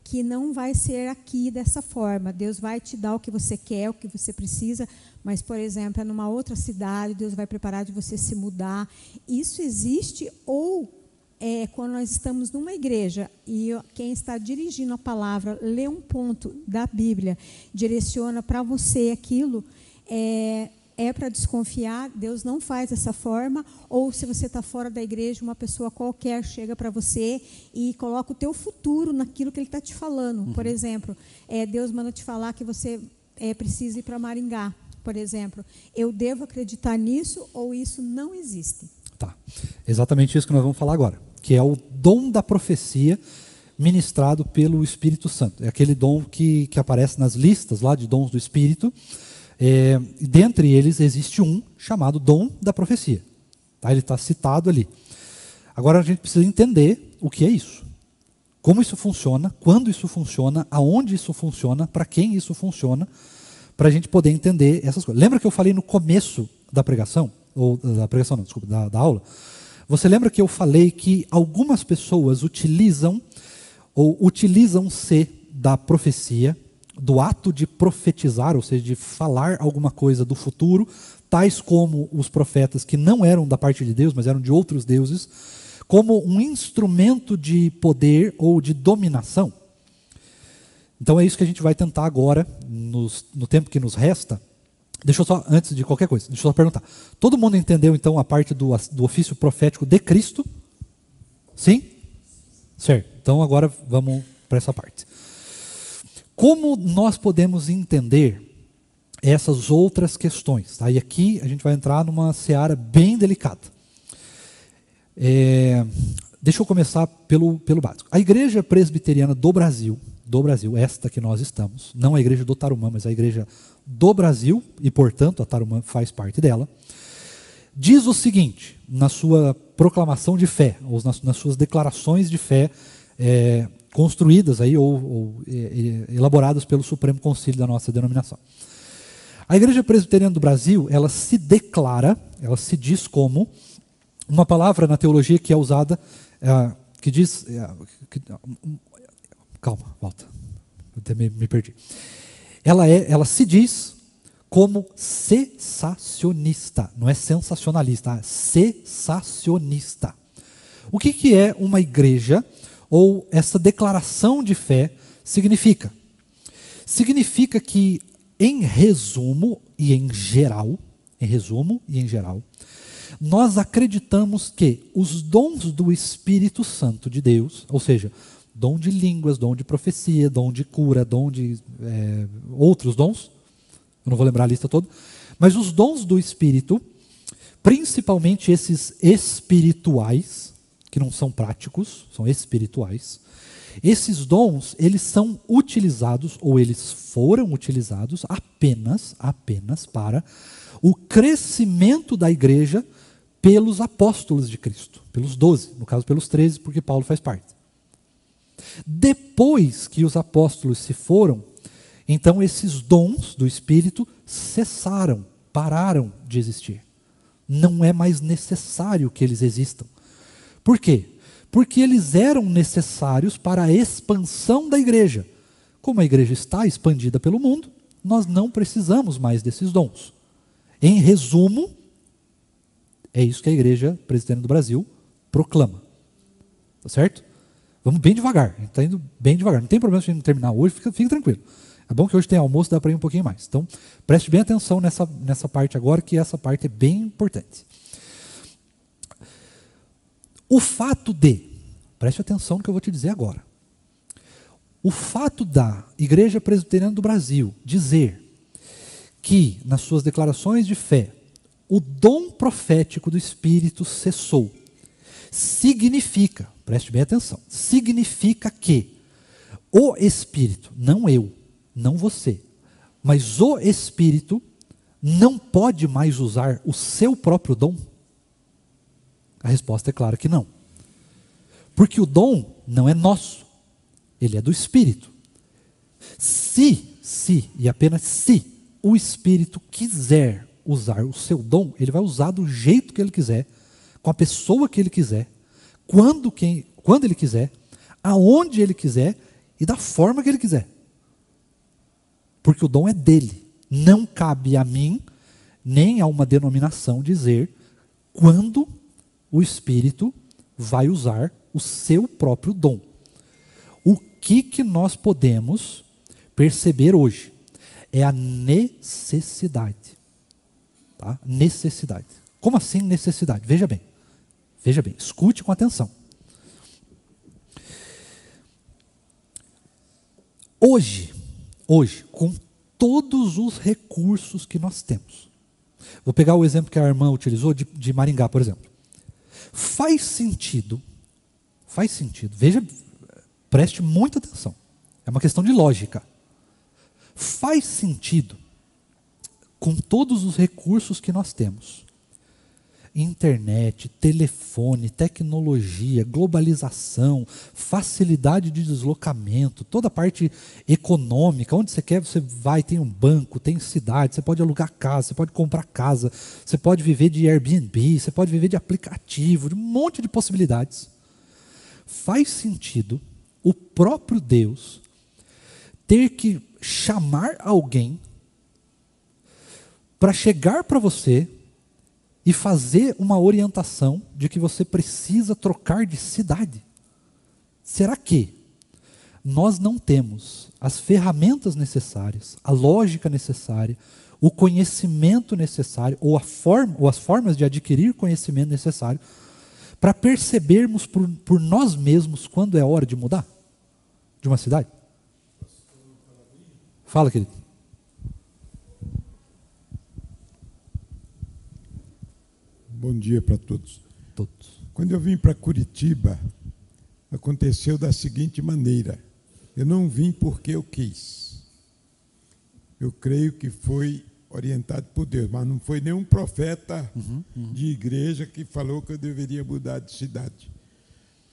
que não vai ser aqui dessa forma. Deus vai te dar o que você quer, o que você precisa, mas, por exemplo, é numa outra cidade, Deus vai preparar de você se mudar. Isso existe? Ou quando nós estamos numa igreja e quem está dirigindo a palavra lê um ponto da Bíblia, direciona para você aquilo, para desconfiar. Deus não faz dessa forma. Ou se você está fora da igreja, uma pessoa qualquer chega para você e coloca o teu futuro naquilo que Ele está te falando. Por exemplo, Deus manda te falar que você precisa ir para Maringá, por exemplo. Eu devo acreditar nisso ou isso não existe? Tá. Exatamente isso que nós vamos falar agora, que é o dom da profecia ministrado pelo Espírito Santo. É aquele dom que aparece nas listas lá de dons do Espírito. Dentre eles existe um chamado dom da profecia. Tá? Ele está citado ali. Agora a gente precisa entender o que é isso. Como isso funciona, quando isso funciona, aonde isso funciona, para quem isso funciona, para a gente poder entender essas coisas. Lembra que eu falei no começo da pregação? Da aula? Você lembra que eu falei que algumas pessoas utilizam-se da profecia, do ato de profetizar, ou seja, de falar alguma coisa do futuro, tais como os profetas que não eram da parte de Deus, mas eram de outros deuses, como um instrumento de poder ou de dominação. Então é isso que a gente vai tentar agora, no tempo que nos resta. Deixa eu só, antes de qualquer coisa, deixa eu só perguntar. Todo mundo entendeu então a parte do ofício profético de Cristo? Sim? Certo. Então agora vamos para essa parte. Como nós podemos entender essas outras questões? Tá? E aqui a gente vai entrar numa seara bem delicada. Deixa eu começar pelo básico. A Igreja Presbiteriana do Brasil, esta que nós estamos, não a Igreja do Tarumã, mas a Igreja do Brasil, e portanto a Tarumã faz parte dela, diz o seguinte, na sua proclamação de fé, ou nas suas declarações de fé, construídas aí, ou elaboradas pelo Supremo Concílio da nossa denominação. A Igreja Presbiteriana do Brasil, ela se declara, ela se diz como uma palavra na teologia que é usada, que diz... calma, volta. Eu até me perdi. Ela se diz como cessacionista, não é sensacionalista, é cessacionista. O que é uma igreja, ou essa declaração de fé, significa? Significa que, em resumo e em geral, nós acreditamos que os dons do Espírito Santo de Deus, ou seja, dom de línguas, dom de profecia, dom de cura, dom de outros dons, eu não vou lembrar a lista toda, mas os dons do Espírito, principalmente esses espirituais, que não são práticos, são espirituais, esses dons, eles são utilizados, ou eles foram utilizados apenas para o crescimento da igreja pelos apóstolos de Cristo, pelos 12, no caso pelos 13, porque Paulo faz parte. Depois que os apóstolos se foram, então esses dons do Espírito cessaram, pararam de existir. Não é mais necessário que eles existam. Por quê? Porque eles eram necessários para a expansão da igreja. Como a igreja está expandida pelo mundo, nós não precisamos mais desses dons. Em resumo, é isso que a Igreja Presbiteriana do Brasil proclama. Tá certo? Vamos bem devagar, a gente está indo bem devagar. Não tem problema se a gente não terminar hoje, fica tranquilo. É bom que hoje tem almoço, dá para ir um pouquinho mais. Então, preste bem atenção nessa parte agora, que essa parte é bem importante. O fato de, preste atenção no que eu vou te dizer agora. O fato da Igreja Presbiteriana do Brasil dizer que, nas suas declarações de fé, o dom profético do Espírito cessou, significa, preste bem atenção, significa que o Espírito, não eu, não você, mas o Espírito não pode mais usar o seu próprio dom? A resposta é clara que não. Porque o dom não é nosso, ele é do Espírito. Se, e apenas se, o Espírito quiser usar o seu dom, ele vai usar do jeito que ele quiser, com a pessoa que ele quiser, quando ele quiser, aonde ele quiser e da forma que ele quiser. Porque o dom é dele. Não cabe a mim, nem a uma denominação, dizer quando o Espírito vai usar o seu próprio dom. O que nós podemos perceber hoje é a necessidade. Tá? Necessidade. Como assim necessidade? Veja bem, escute com atenção. Hoje, com todos os recursos que nós temos, vou pegar o exemplo que a irmã utilizou de Maringá, por exemplo. Faz sentido, veja, preste muita atenção, é uma questão de lógica. Faz sentido, com todos os recursos que nós temos, internet, telefone, tecnologia, globalização, facilidade de deslocamento, toda a parte econômica, onde você quer, você vai, tem um banco, tem cidade, você pode alugar casa, você pode comprar casa, você pode viver de Airbnb, você pode viver de aplicativo, de um monte de possibilidades. Faz sentido o próprio Deus ter que chamar alguém para chegar para você e fazer uma orientação de que você precisa trocar de cidade? Será que nós não temos as ferramentas necessárias, a lógica necessária, o conhecimento necessário, ou as formas de adquirir conhecimento necessário, para percebermos por nós mesmos quando é hora de mudar de uma cidade? Fala, querido. Bom dia para todos. Todos. Quando eu vim para Curitiba, aconteceu da seguinte maneira. Eu não vim porque eu quis. Eu creio que foi orientado por Deus, mas não foi nenhum profeta de igreja que falou que eu deveria mudar de cidade.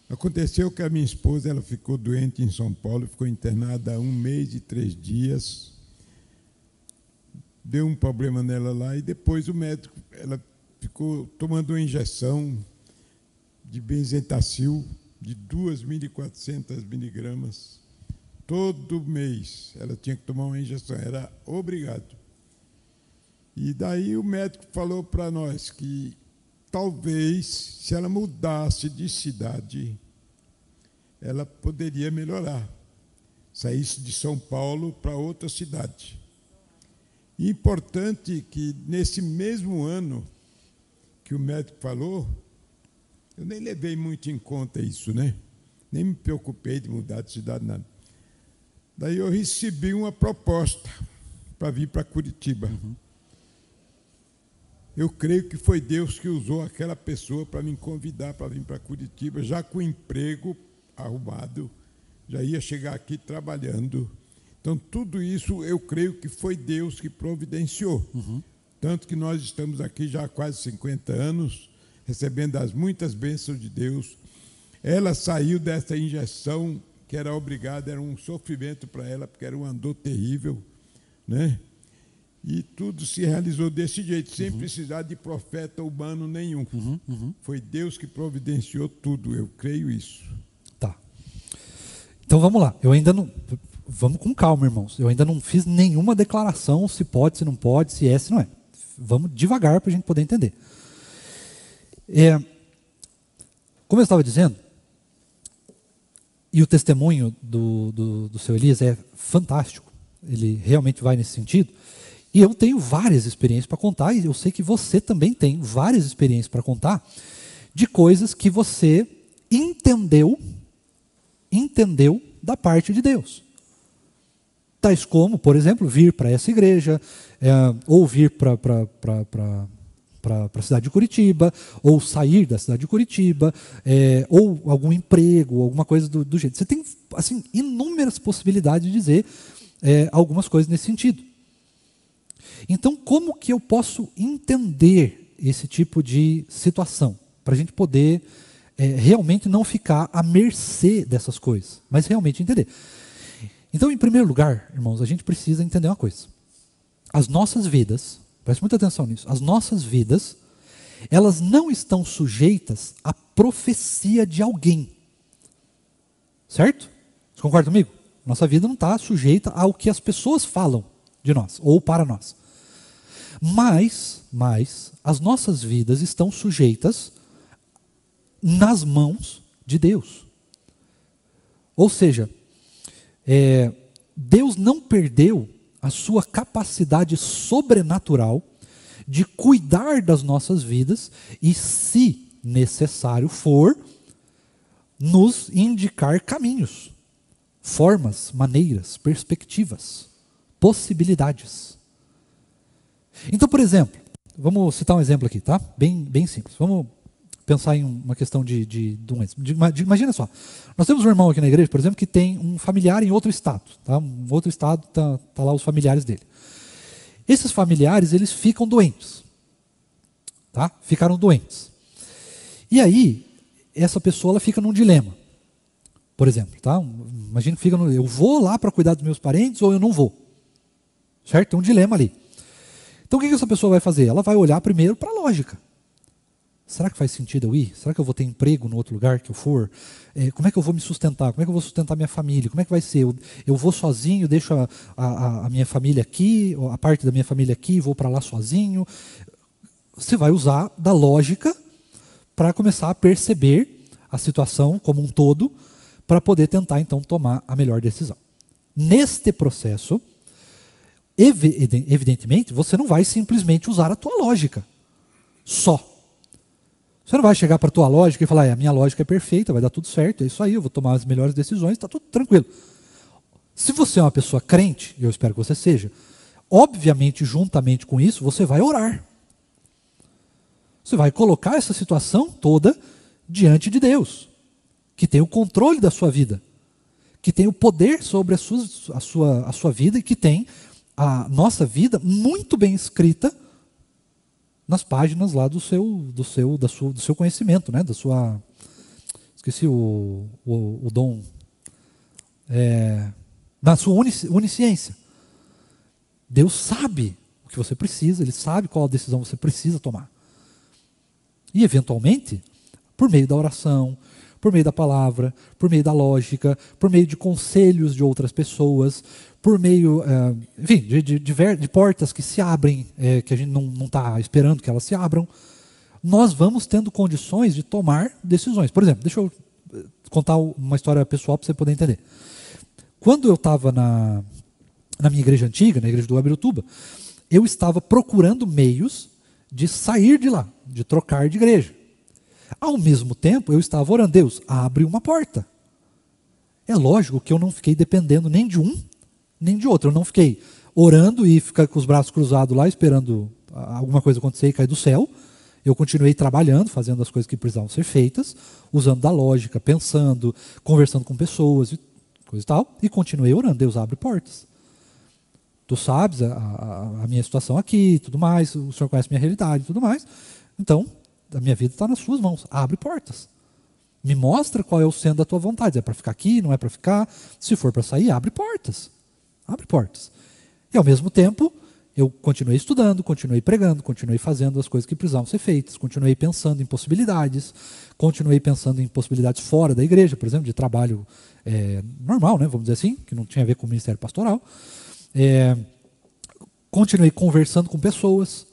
Aconteceu que a minha esposa ela ficou doente em São Paulo, ficou internada há 1 mês e 3 dias. Deu um problema nela lá e depois o médico... ela ficou tomando uma injeção de benzetacil de 2.400 miligramas. Todo mês ela tinha que tomar uma injeção, era obrigado. E daí o médico falou para nós que talvez, se ela mudasse de cidade, ela poderia melhorar. Saísse de São Paulo para outra cidade. E importante que nesse mesmo ano que o médico falou, eu nem levei muito em conta isso, né? Nem me preocupei de mudar de cidade, nada. Daí eu recebi uma proposta para vir para Curitiba. Eu creio que foi Deus que usou aquela pessoa para me convidar para vir para Curitiba, já com o emprego arrumado, já ia chegar aqui trabalhando. Então, tudo isso eu creio que foi Deus que providenciou. Tanto que nós estamos aqui já há quase 50 anos, recebendo as muitas bênçãos de Deus. Ela saiu dessa injeção que era obrigada, era um sofrimento para ela, porque era uma dor terrível, né? E tudo se realizou desse jeito, sem precisar de profeta humano nenhum. Foi Deus que providenciou tudo, eu creio isso. Tá. Então vamos lá, eu ainda não... Vamos com calma, irmãos. Eu ainda não fiz nenhuma declaração se pode, se não pode, se é, se não é. Vamos devagar para a gente poder entender. Como eu estava dizendo, e o testemunho do seu Elias é fantástico, ele realmente vai nesse sentido, e eu tenho várias experiências para contar, e eu sei que você também tem várias experiências para contar, de coisas que você entendeu da parte de Deus. Tais como, por exemplo, vir para essa igreja, ou vir para a cidade de Curitiba, ou sair da cidade de Curitiba, ou algum emprego, alguma coisa do jeito. Você tem assim, inúmeras possibilidades de dizer algumas coisas nesse sentido. Então, como que eu posso entender esse tipo de situação? Para a gente poder realmente não ficar à mercê dessas coisas, mas realmente entender. Então, em primeiro lugar, irmãos, a gente precisa entender uma coisa. As nossas vidas, preste muita atenção nisso, as nossas vidas, elas não estão sujeitas à profecia de alguém. Certo? Você concorda comigo? Nossa vida não está sujeita ao que as pessoas falam de nós, ou para nós. Mas as nossas vidas estão sujeitas nas mãos de Deus. Ou seja, Deus não perdeu a sua capacidade sobrenatural de cuidar das nossas vidas e, se necessário for, nos indicar caminhos, formas, maneiras, perspectivas, possibilidades. Então, por exemplo, vamos citar um exemplo aqui, tá? Bem simples. Vamos pensar em uma questão imagina só, nós temos um irmão aqui na igreja, por exemplo, que tem um familiar em outro estado, tá? Um outro estado, tá lá os familiares dele. Esses familiares, eles ficam doentes, tá? Ficaram doentes. E aí, essa pessoa ela fica num dilema, por exemplo, tá? Imagina que fica eu vou lá para cuidar dos meus parentes ou eu não vou, certo? Tem um dilema ali. Então, o que essa pessoa vai fazer? Ela vai olhar primeiro para a lógica. Será que faz sentido eu ir? Será que eu vou ter emprego no outro lugar que eu for? Como é que eu vou me sustentar? Como é que eu vou sustentar minha família? Como é que vai ser? Eu vou sozinho, deixo a minha família aqui, a parte da minha família aqui, vou para lá sozinho. Você vai usar da lógica para começar a perceber a situação como um todo, para poder tentar, então, tomar a melhor decisão. Neste processo, evidentemente, você não vai simplesmente usar a tua lógica só. Você não vai chegar para a tua lógica e falar, a minha lógica é perfeita, vai dar tudo certo, é isso aí, eu vou tomar as melhores decisões, está tudo tranquilo. Se você é uma pessoa crente, e eu espero que você seja, obviamente, juntamente com isso, você vai orar. Você vai colocar essa situação toda diante de Deus, que tem o controle da sua vida, que tem o poder sobre a sua vida e que tem a nossa vida muito bem escrita nas páginas lá do seu conhecimento, né? Esqueci o dom, da sua onisciência. Deus sabe o que você precisa, Ele sabe qual a decisão você precisa tomar. E, eventualmente, por meio da oração, por meio da palavra, por meio da lógica, por meio de conselhos de outras pessoas, por meio, enfim, de portas que se abrem, que a gente não está esperando que elas se abram, nós vamos tendo condições de tomar decisões. Por exemplo, deixa eu contar uma história pessoal para você poder entender. Quando eu estava na minha igreja antiga, na igreja do Abirutuba, eu estava procurando meios de sair de lá, de trocar de igreja. Ao mesmo tempo, eu estava orando, Deus, abre uma porta. É lógico que eu não fiquei dependendo nem de um, nem de outro. Eu não fiquei orando e ficar com os braços cruzados lá, esperando alguma coisa acontecer e cair do céu. Eu continuei trabalhando, fazendo as coisas que precisavam ser feitas, usando da lógica, pensando, conversando com pessoas, e coisa e tal, e continuei orando, Deus abre portas. Tu sabes a minha situação aqui, tudo mais, o Senhor conhece a minha realidade e tudo mais. Então, a minha vida está nas suas mãos, abre portas. Me mostra qual é o centro da tua vontade. É para ficar aqui, não é para ficar? Se for para sair, abre portas. Abre portas. E ao mesmo tempo, eu continuei estudando, continuei pregando, continuei fazendo as coisas que precisavam ser feitas, continuei pensando em possibilidades, continuei pensando em possibilidades fora da igreja, por exemplo, de trabalho normal, né, vamos dizer assim, que não tinha a ver com o ministério pastoral. Continuei conversando com pessoas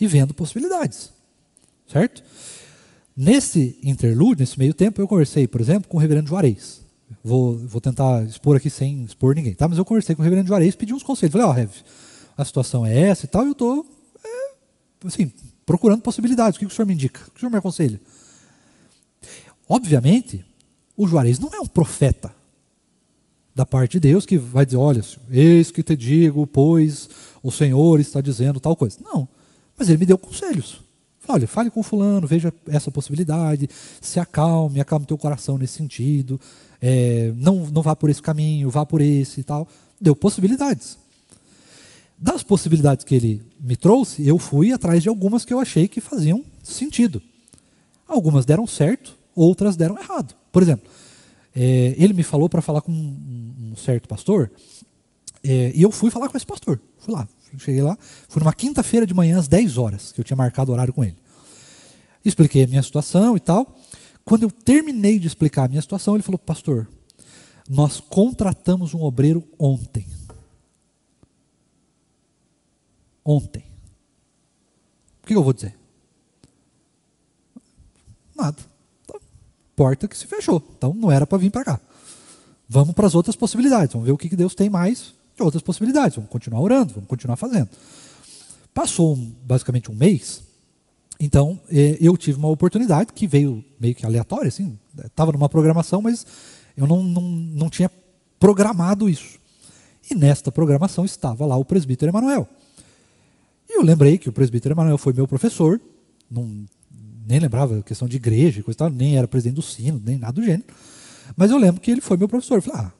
e vendo possibilidades. Certo? Nesse interlúdio, nesse meio tempo, eu conversei, por exemplo, com o reverendo Juarez. Vou tentar expor aqui sem expor ninguém, tá? Mas eu conversei com o reverendo Juarez, pedi uns conselhos. Falei, Rev, a situação é essa e tal, e eu estou assim, procurando possibilidades. O que o senhor me indica? O que o senhor me aconselha? Obviamente, o Juarez não é um profeta da parte de Deus que vai dizer, olha, eis que te digo, pois o Senhor está dizendo tal coisa. Não, mas ele me deu conselhos. Olha, fale com fulano, veja essa possibilidade, se acalme o teu coração nesse sentido, não vá por esse caminho, vá por esse e tal. Deu possibilidades. Das possibilidades que ele me trouxe, eu fui atrás de algumas que eu achei que faziam sentido. Algumas deram certo, outras deram errado. Por exemplo, ele me falou para falar com um certo pastor, e eu fui falar com esse pastor. Fui lá. Cheguei lá, fui numa quinta-feira de manhã às 10 horas, que eu tinha marcado o horário com ele. Expliquei a minha situação e tal. Quando eu terminei de explicar a minha situação, ele falou, pastor, nós contratamos um obreiro ontem. Ontem. O que eu vou dizer? Nada. porta que se fechou. Então não era para vir para cá. Vamos para as outras possibilidades. Vamos ver o que Deus tem mais de outras possibilidades. Vamos continuar orando, vamos continuar fazendo. Passou basicamente um mês. Então eu tive uma oportunidade que veio meio que aleatória, assim. Estava numa programação, mas eu não tinha programado isso. E nesta programação estava lá o presbítero Emanuel. E eu lembrei que o presbítero Emanuel foi meu professor, nem lembrava questão de igreja, coisa tal, nem era presidente do sino, nem nada do gênero. Mas eu lembro que ele foi meu professor. Eu falei, o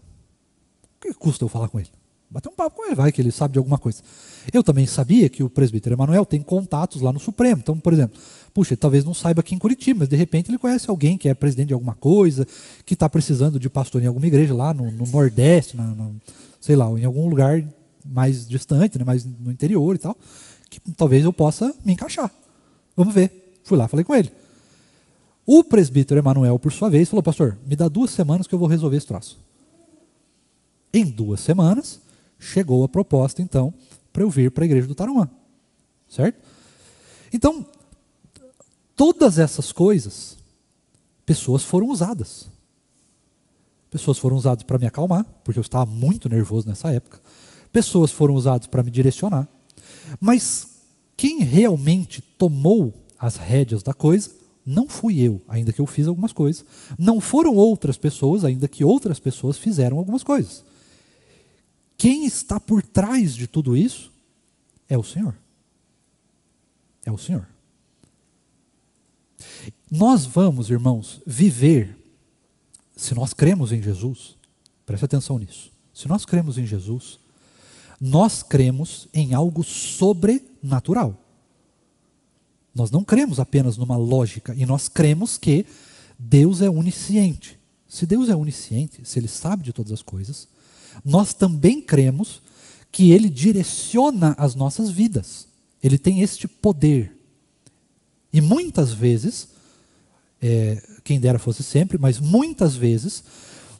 que custa eu falar com ele? Bater um papo com ele, vai, que ele sabe de alguma coisa. Eu também sabia que o presbítero Emanuel tem contatos lá no Supremo. Então, por exemplo, puxa, ele talvez não saiba aqui em Curitiba, mas de repente ele conhece alguém que é presidente de alguma coisa, que está precisando de pastor em alguma igreja lá no Nordeste, sei lá, em algum lugar mais distante, né, mais no interior e tal, que talvez eu possa me encaixar. Vamos ver. Fui lá, falei com ele. O presbítero Emanuel, por sua vez, falou, pastor, me dá 2 semanas que eu vou resolver esse troço. Em 2 semanas, chegou a proposta, então, para eu vir para a igreja do Tarumã. Certo? Então, todas essas coisas, pessoas foram usadas. Pessoas foram usadas para me acalmar, porque eu estava muito nervoso nessa época. Pessoas foram usadas para me direcionar. Mas quem realmente tomou as rédeas da coisa não fui eu, ainda que eu fiz algumas coisas. Não foram outras pessoas, ainda que outras pessoas fizeram algumas coisas. Quem está por trás de tudo isso é o Senhor. É o Senhor. Nós vamos, irmãos, viver, se nós cremos em Jesus, preste atenção nisso, se nós cremos em Jesus, nós cremos em algo sobrenatural. Nós não cremos apenas numa lógica, e nós cremos que Deus é onisciente. Se Deus é onisciente, se Ele sabe de todas as coisas, nós também cremos que Ele direciona as nossas vidas. Ele tem este poder. E muitas vezes, quem dera fosse sempre, mas muitas vezes,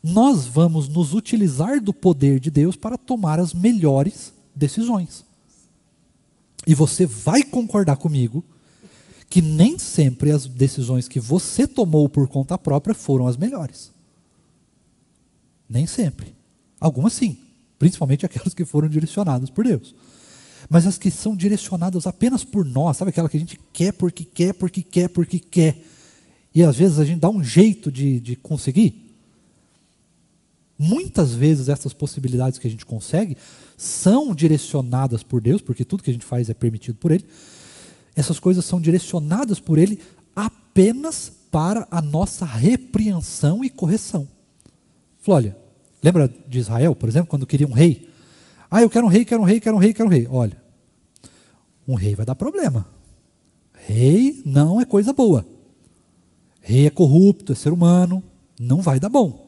nós vamos nos utilizar do poder de Deus para tomar as melhores decisões. E você vai concordar comigo que nem sempre as decisões que você tomou por conta própria foram as melhores. Nem sempre. Algumas sim, principalmente aquelas que foram direcionadas por Deus. Mas as que são direcionadas apenas por nós, sabe aquela que a gente quer porque quer, porque quer, porque quer. E às vezes a gente dá um jeito de conseguir. Muitas vezes essas possibilidades que a gente consegue são direcionadas por Deus, porque tudo que a gente faz é permitido por Ele. Essas coisas são direcionadas por Ele apenas para a nossa repreensão e correção. Falou, olha, lembra de Israel, por exemplo, quando queria um rei? Eu quero um rei, quero um rei, quero um rei, quero um rei. Olha, um rei vai dar problema. Rei não é coisa boa. Rei é corrupto, é ser humano, não vai dar bom.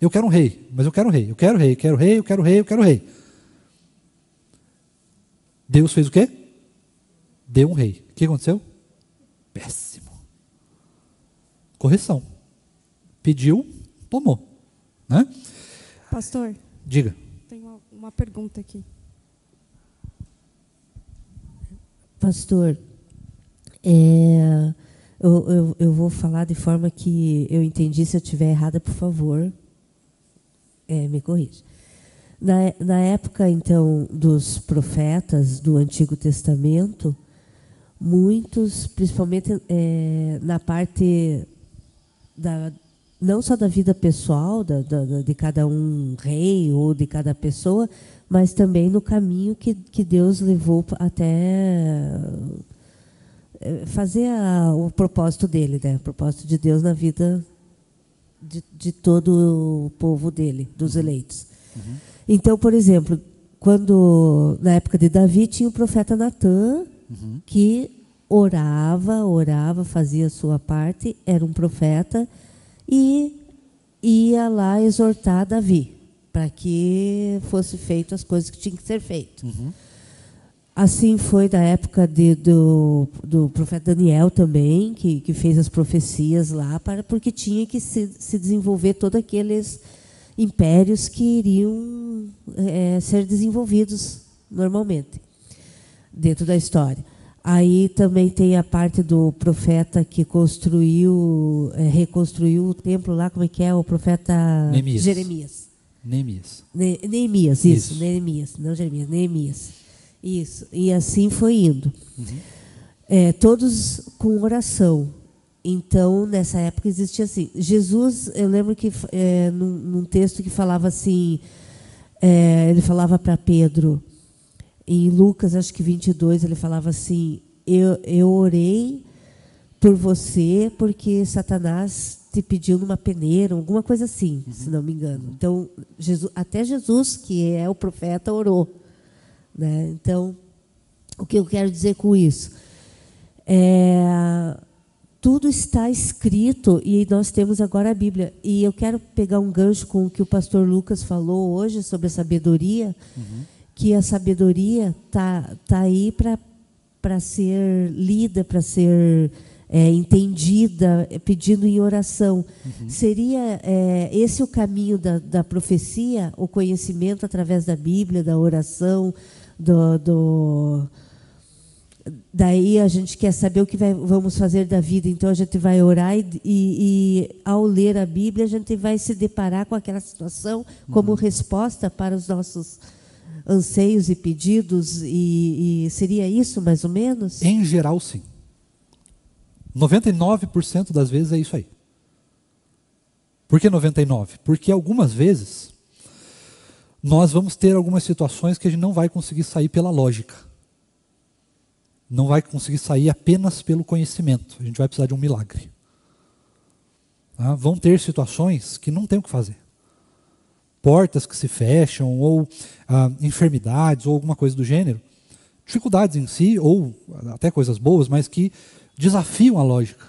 Eu quero um rei, mas eu quero um rei, eu quero rei, eu quero rei, eu quero rei, eu quero rei. Deus fez o quê? Deu um rei. O que aconteceu? Péssimo. Correção. Pediu, tomou. Né? Pastor. Diga. Tem uma pergunta aqui. Pastor, eu vou falar de forma que eu entendi. Se eu estiver errada, por favor, me corrija. Na época, então, dos profetas do Antigo Testamento, muitos, principalmente na parte não só da vida pessoal de cada um rei ou de cada pessoa, mas também no caminho que Deus levou até fazer o propósito dele, né? O propósito de Deus na vida de todo o povo dele, dos eleitos. Uhum. Então, por exemplo, na época de Davi, tinha o profeta Natã, que orava, fazia a sua parte, era um profeta, e ia lá exortar Davi, para que fosse feito as coisas que tinham que ser feitas. Uhum. Assim foi da época do profeta Daniel também, que fez as profecias lá, porque tinha que se desenvolver todos aqueles impérios que iriam ser desenvolvidos normalmente, dentro da história. Aí também tem a parte do profeta que reconstruiu o templo lá, como é que é? O profeta Neemias. Jeremias. Neemias. Isso. Neemias, não Jeremias, Neemias. Isso, e assim foi indo. Todos com oração. Então, nessa época existia assim. Jesus, eu lembro que num texto que falava assim, ele falava para Pedro, em Lucas, acho que 22, ele falava assim, eu orei por você porque Satanás te pediu numa peneira, alguma coisa assim, se não me engano. Então, até Jesus, que é o profeta, orou. Né? Então, o que eu quero dizer com isso? Tudo está escrito e nós temos agora a Bíblia. E eu quero pegar um gancho com o que o pastor Lucas falou hoje sobre a sabedoria, que a sabedoria tá aí para ser lida, para ser entendida, pedindo em oração. Seria esse o caminho da profecia, o conhecimento através da Bíblia, da oração, daí a gente quer saber o que vamos fazer da vida, então a gente vai orar e ao ler a Bíblia a gente vai se deparar com aquela situação como resposta para os nossos anseios e pedidos, e seria isso mais ou menos? Em geral, sim. 99% das vezes é isso aí. Por que 99%? Porque algumas vezes nós vamos ter algumas situações que a gente não vai conseguir sair pela lógica. Não vai conseguir sair apenas pelo conhecimento. A gente vai precisar de um milagre. Vão ter situações que não tem o que fazer. Portas que se fecham, ou enfermidades, ou alguma coisa do gênero. Dificuldades em si, ou até coisas boas, mas que desafiam a lógica.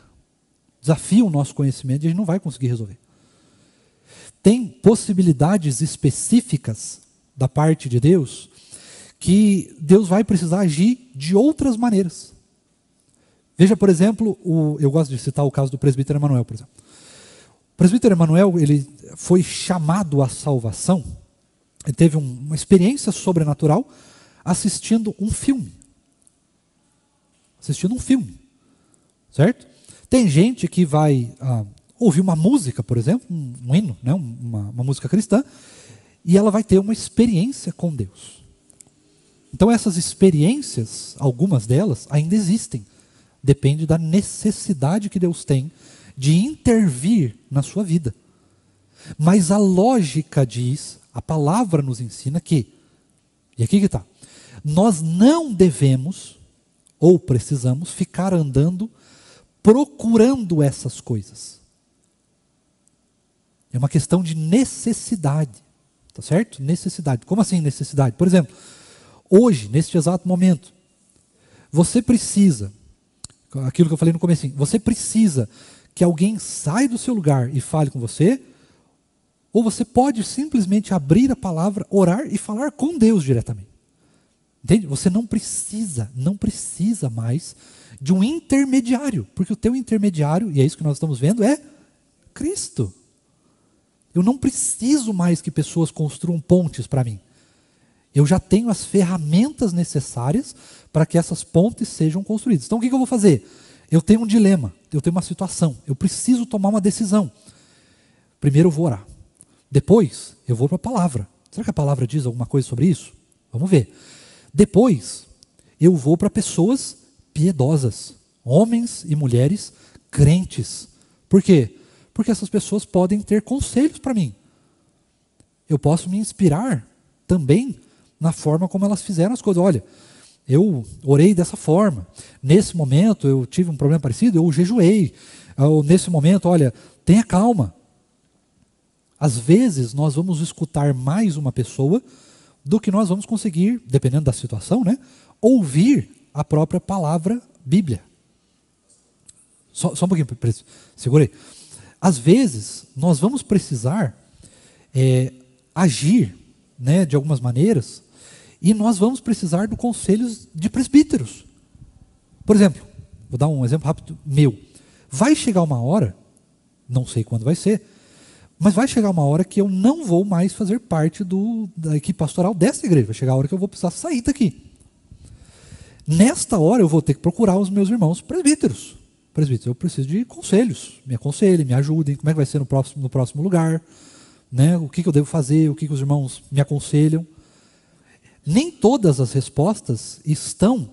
Desafiam o nosso conhecimento e a gente não vai conseguir resolver. Tem possibilidades específicas da parte de Deus que Deus vai precisar agir de outras maneiras. Veja, por exemplo, eu gosto de citar o caso do presbítero Emanuel, por exemplo. O presbítero Emanuel, ele foi chamado à salvação, ele teve uma experiência sobrenatural assistindo um filme. Certo? Tem gente que vai ouvir uma música, por exemplo, um hino, né, uma música cristã, e ela vai ter uma experiência com Deus. Então essas experiências, algumas delas, ainda existem. Depende da necessidade que Deus tem de intervir na sua vida. Mas a lógica diz, a palavra nos ensina que, e aqui que está, nós não devemos ou precisamos ficar andando procurando essas coisas. É uma questão de necessidade, tá certo? Necessidade. Como assim necessidade? Por exemplo, hoje, neste exato momento, você precisa, aquilo que eu falei no comecinho, você precisa que alguém saia do seu lugar e fale com você, ou você pode simplesmente abrir a palavra, orar e falar com Deus diretamente. Entende? Você não precisa mais de um intermediário, porque o teu intermediário, e é isso que nós estamos vendo, é Cristo. Eu não preciso mais que pessoas construam pontes para mim. Eu já tenho as ferramentas necessárias para que essas pontes sejam construídas. Então o que eu vou fazer? Eu tenho um dilema, eu tenho uma situação, eu preciso tomar uma decisão. Primeiro eu vou orar. Depois eu vou para a palavra. Será que a palavra diz alguma coisa sobre isso? Vamos ver. Depois eu vou para pessoas piedosas, homens e mulheres crentes. Por quê? Porque essas pessoas podem ter conselhos para mim. Eu posso me inspirar também na forma como elas fizeram as coisas. Olha, eu orei dessa forma. Nesse momento eu tive um problema parecido, eu jejuei. Nesse momento, olha, tenha calma. Às vezes nós vamos escutar mais uma pessoa do que nós vamos conseguir, dependendo da situação, né, ouvir a própria palavra Bíblia. Só um pouquinho, segurei. Às vezes nós vamos precisar agir, né, de algumas maneiras, e nós vamos precisar do conselho de presbíteros. Por exemplo, vou dar um exemplo rápido meu. Vai chegar uma hora, não sei quando vai ser, mas vai chegar uma hora que eu não vou mais fazer parte da equipe pastoral dessa igreja. Vai chegar a hora que eu vou precisar sair daqui. Nesta hora eu vou ter que procurar os meus irmãos presbíteros. Presbíteros, eu preciso de conselhos. Me aconselhem, me ajudem. Como é que vai ser no próximo lugar? Né? O que eu devo fazer? O que os irmãos me aconselham? Nem todas as respostas estão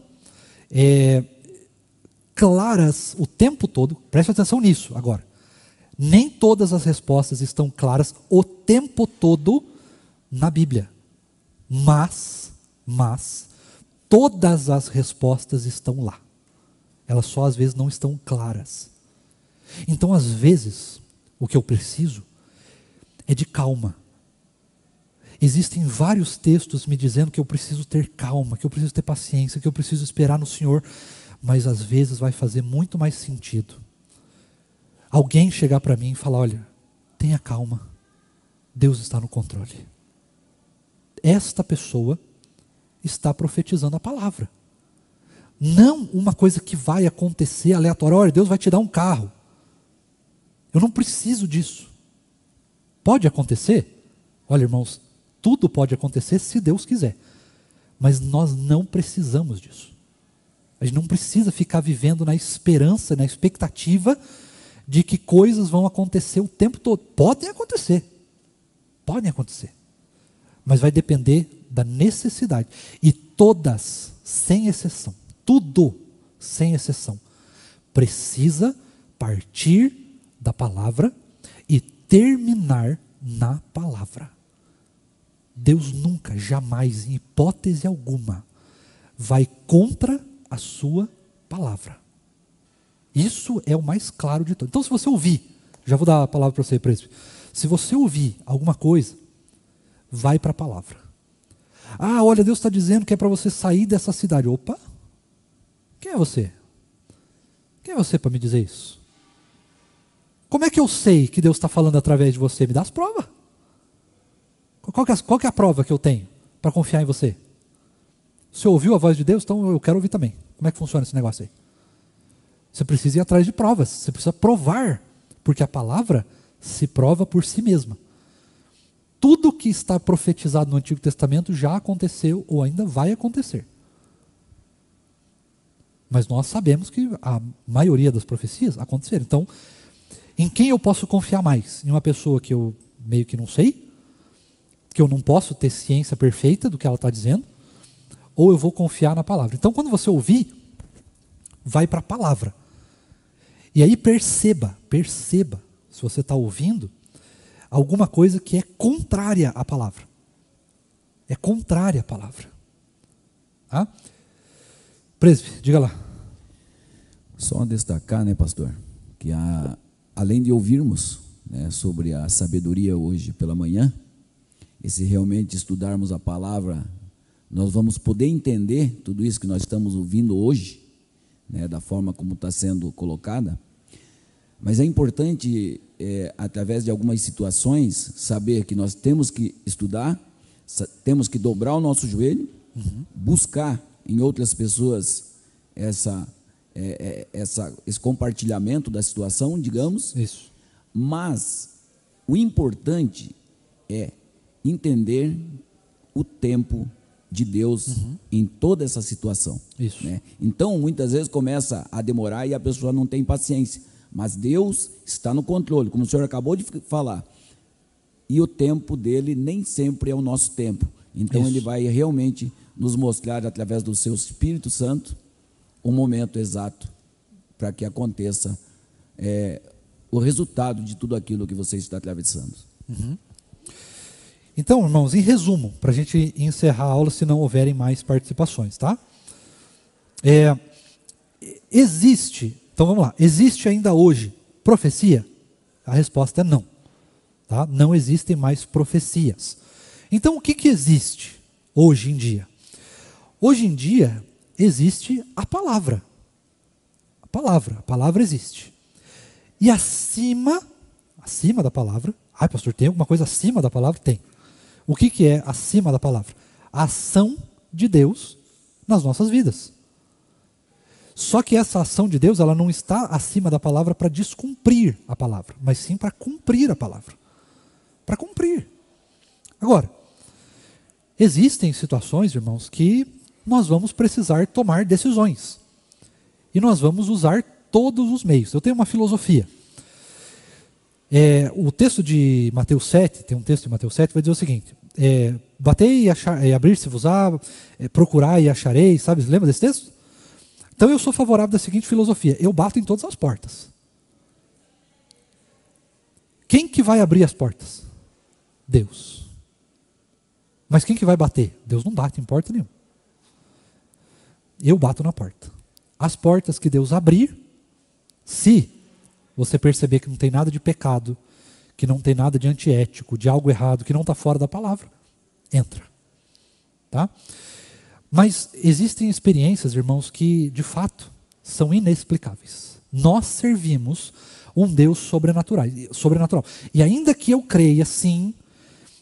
claras o tempo todo. Preste atenção nisso agora. Nem todas as respostas estão claras o tempo todo na Bíblia. Mas todas as respostas estão lá. Elas só às vezes não estão claras. Então, às vezes, o que eu preciso é de calma. Existem vários textos me dizendo que eu preciso ter calma, que eu preciso ter paciência, que eu preciso esperar no Senhor, mas às vezes vai fazer muito mais sentido alguém chegar para mim e falar: olha, tenha calma, Deus está no controle. Esta pessoa está profetizando a palavra. Não uma coisa que vai acontecer aleatória. Olha, Deus vai te dar um carro. Eu não preciso disso. Pode acontecer? Olha, irmãos, tudo pode acontecer se Deus quiser. Mas nós não precisamos disso. A gente não precisa ficar vivendo na esperança, na expectativa de que coisas vão acontecer o tempo todo. Podem acontecer. Mas vai depender da necessidade. E todas, sem exceção, tudo, sem exceção, precisa partir da palavra e terminar na palavra. Deus nunca, jamais, em hipótese alguma, vai contra a sua palavra. Isso é o mais claro de todos. Então, se você ouvir, já vou dar a palavra para você, príncipe. Se você ouvir alguma coisa, vai para a palavra. Ah, olha, Deus está dizendo que é para você sair dessa cidade. Opa, quem é você? Quem é você para me dizer isso? Como é que eu sei que Deus está falando através de você? Me dá as provas. Qual que é a prova que eu tenho para confiar em você? Você ouviu a voz de Deus? Então eu quero ouvir também. Como é que funciona esse negócio aí? Você precisa ir atrás de provas. Você precisa provar. Porque a palavra se prova por si mesma. Tudo que está profetizado no Antigo Testamento já aconteceu ou ainda vai acontecer. Mas nós sabemos que a maioria das profecias aconteceram. Então, em quem eu posso confiar mais? Em uma pessoa que eu meio que não sei? Que eu não posso ter ciência perfeita do que ela está dizendo? Ou eu vou confiar na palavra? Então, quando você ouvir, vai para a palavra. E aí perceba, se você está ouvindo, alguma coisa que é contrária à palavra. É contrária à palavra. Tá? Príncipe, diga lá. Só destacar, né, pastor, que além de ouvirmos, né, sobre a sabedoria hoje pela manhã, e se realmente estudarmos a palavra, nós vamos poder entender tudo isso que nós estamos ouvindo hoje, né, da forma como está sendo colocada. Mas é importante, através de algumas situações, saber que nós temos que estudar, temos que dobrar o nosso joelho, buscar em outras pessoas esse compartilhamento da situação, digamos. Isso. Mas o importante é entender o tempo de Deus em toda essa situação. Isso. Né? Então, muitas vezes começa a demorar e a pessoa não tem paciência. Mas Deus está no controle, como o senhor acabou de falar. E o tempo dele nem sempre é o nosso tempo. Então, ele vai realmente nos mostrar, através do seu Espírito Santo, o momento exato para que aconteça o resultado de tudo aquilo que você está atravessando. Então, irmãos, em resumo, para a gente encerrar a aula, se não houverem mais participações, tá? Então vamos lá, existe ainda hoje profecia? A resposta é não. Tá? Não existem mais profecias. Então o que existe hoje em dia? Hoje em dia existe a palavra. A palavra existe. E acima da palavra, pastor, tem alguma coisa acima da palavra? Tem. O que é acima da palavra? A ação de Deus nas nossas vidas. Só que essa ação de Deus, ela não está acima da palavra para descumprir a palavra, mas sim para cumprir a palavra. Para cumprir. Agora, existem situações, irmãos, que nós vamos precisar tomar decisões. E nós vamos usar todos os meios. Eu tenho uma filosofia. O texto de Mateus 7, tem um texto de Mateus 7, vai dizer o seguinte: batei e abrir-se-vos-á, procurai e achareis, sabe? Lembra desse texto? Então eu sou favorável da seguinte filosofia: eu bato em todas as portas. Quem que vai abrir as portas? Deus. Mas quem que vai bater? Deus não bate em porta nenhuma. Eu bato na porta. As portas que Deus abrir, se você perceber que não tem nada de pecado, que não tem nada de antiético, de algo errado, que não está fora da palavra, entra. Tá? Mas existem experiências, irmãos, que de fato são inexplicáveis. Nós servimos um Deus sobrenatural. E ainda que eu creia, sim,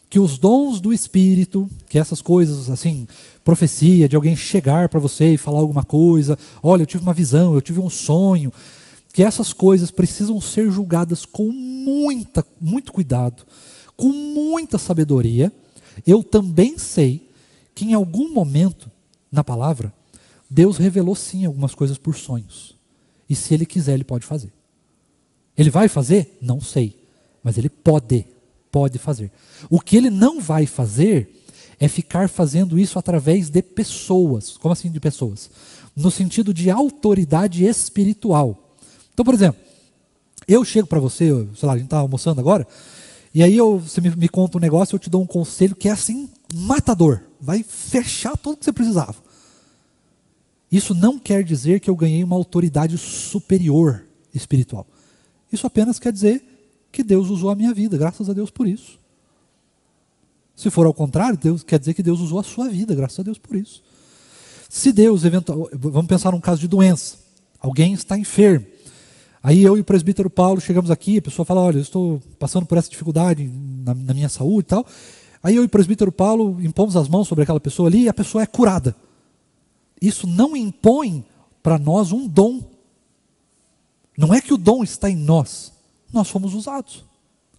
que os dons do Espírito, que essas coisas, assim, profecia, de alguém chegar para você e falar alguma coisa, olha, eu tive uma visão, eu tive um sonho, que essas coisas precisam ser julgadas com muito cuidado, com muita sabedoria. Eu também sei que em algum momento na palavra, Deus revelou sim algumas coisas por sonhos. E se Ele quiser, Ele pode fazer. Ele vai fazer? Não sei. Mas Ele pode fazer. O que Ele não vai fazer é ficar fazendo isso através de pessoas. Como assim de pessoas? No sentido de autoridade espiritual. Então, por exemplo, eu chego para você, sei lá, a gente está almoçando agora, e aí você me conta um negócio, eu te dou um conselho que é assim, matador. Vai fechar tudo que você precisava. Isso não quer dizer que eu ganhei uma autoridade superior espiritual. Isso apenas quer dizer que Deus usou a minha vida, graças a Deus por isso. Se for ao contrário, quer dizer que Deus usou a sua vida, graças a Deus por isso. Se Deus, vamos pensar num caso de doença, alguém está enfermo, aí eu e o presbítero Paulo chegamos aqui, a pessoa fala, olha, eu estou passando por essa dificuldade na minha saúde e tal, aí eu e o presbítero Paulo impomos as mãos sobre aquela pessoa ali e a pessoa é curada. Isso não impõe para nós um dom. Não é que o dom está em nós. Nós fomos usados.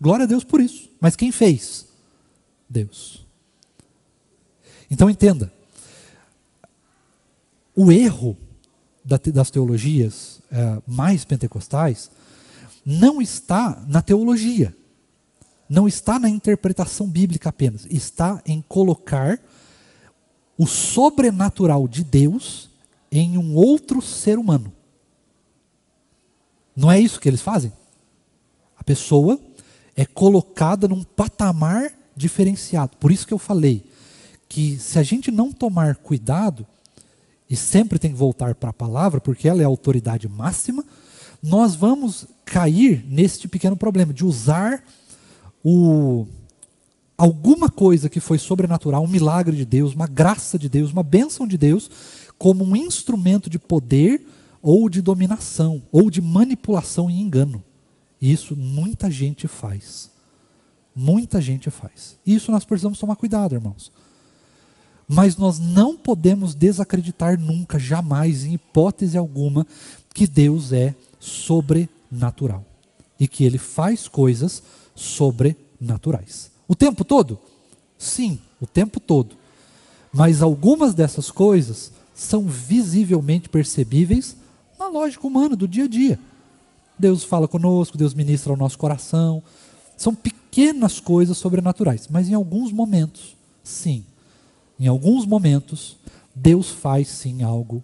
Glória a Deus por isso. Mas quem fez? Deus. Então entenda. O erro das teologias mais pentecostais não está na teologia. Não está na interpretação bíblica apenas. Está em colocar o sobrenatural de Deus em um outro ser humano. Não é isso que eles fazem? A pessoa é colocada num patamar diferenciado. Por isso que eu falei que se a gente não tomar cuidado, e sempre tem que voltar para a palavra, porque ela é a autoridade máxima, nós vamos cair neste pequeno problema de usar alguma coisa que foi sobrenatural, um milagre de Deus, uma graça de Deus, uma bênção de Deus, como um instrumento de poder ou de dominação, ou de manipulação e engano. E isso muita gente faz. Muita gente faz. E isso nós precisamos tomar cuidado, irmãos. Mas nós não podemos desacreditar nunca, jamais, em hipótese alguma, que Deus é sobrenatural. E que Ele faz coisas sobrenaturais. O tempo todo? Sim, o tempo todo. Mas algumas dessas coisas são visivelmente percebíveis na lógica humana do dia a dia. Deus fala conosco, Deus ministra ao nosso coração. São pequenas coisas sobrenaturais. Mas em alguns momentos, sim. Em alguns momentos, Deus faz sim algo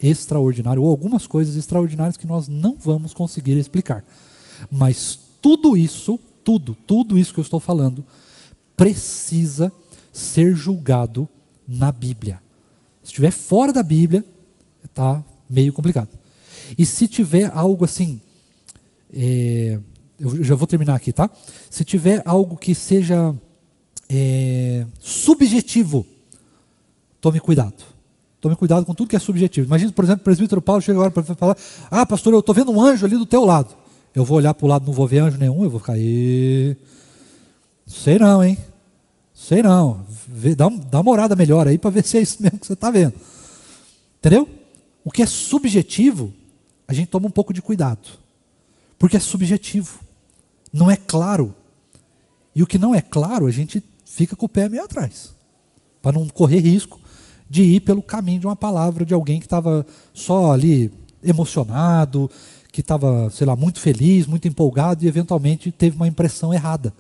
extraordinário, ou algumas coisas extraordinárias que nós não vamos conseguir explicar. Mas tudo isso isso que eu estou falando, precisa ser julgado na Bíblia. Se estiver fora da Bíblia, está meio complicado. E se tiver algo assim, eu já vou terminar aqui, tá? Se tiver algo que seja subjetivo, tome cuidado. Tome cuidado com tudo que é subjetivo. Imagina, por exemplo, o presbítero Paulo chega agora para falar, pastor, eu estou vendo um anjo ali do teu lado. Eu vou olhar para o lado, não vou ver anjo nenhum, eu vou ficar, sei não, hein? Sei não. Dá uma olhada melhor aí para ver se é isso mesmo que você está vendo. Entendeu? O que é subjetivo, a gente toma um pouco de cuidado. Porque é subjetivo. Não é claro. E o que não é claro, a gente fica com o pé meio atrás. Para não correr risco de ir pelo caminho de uma palavra de alguém que estava só ali emocionado, que estava, sei lá, muito feliz, muito empolgado e eventualmente teve uma impressão errada,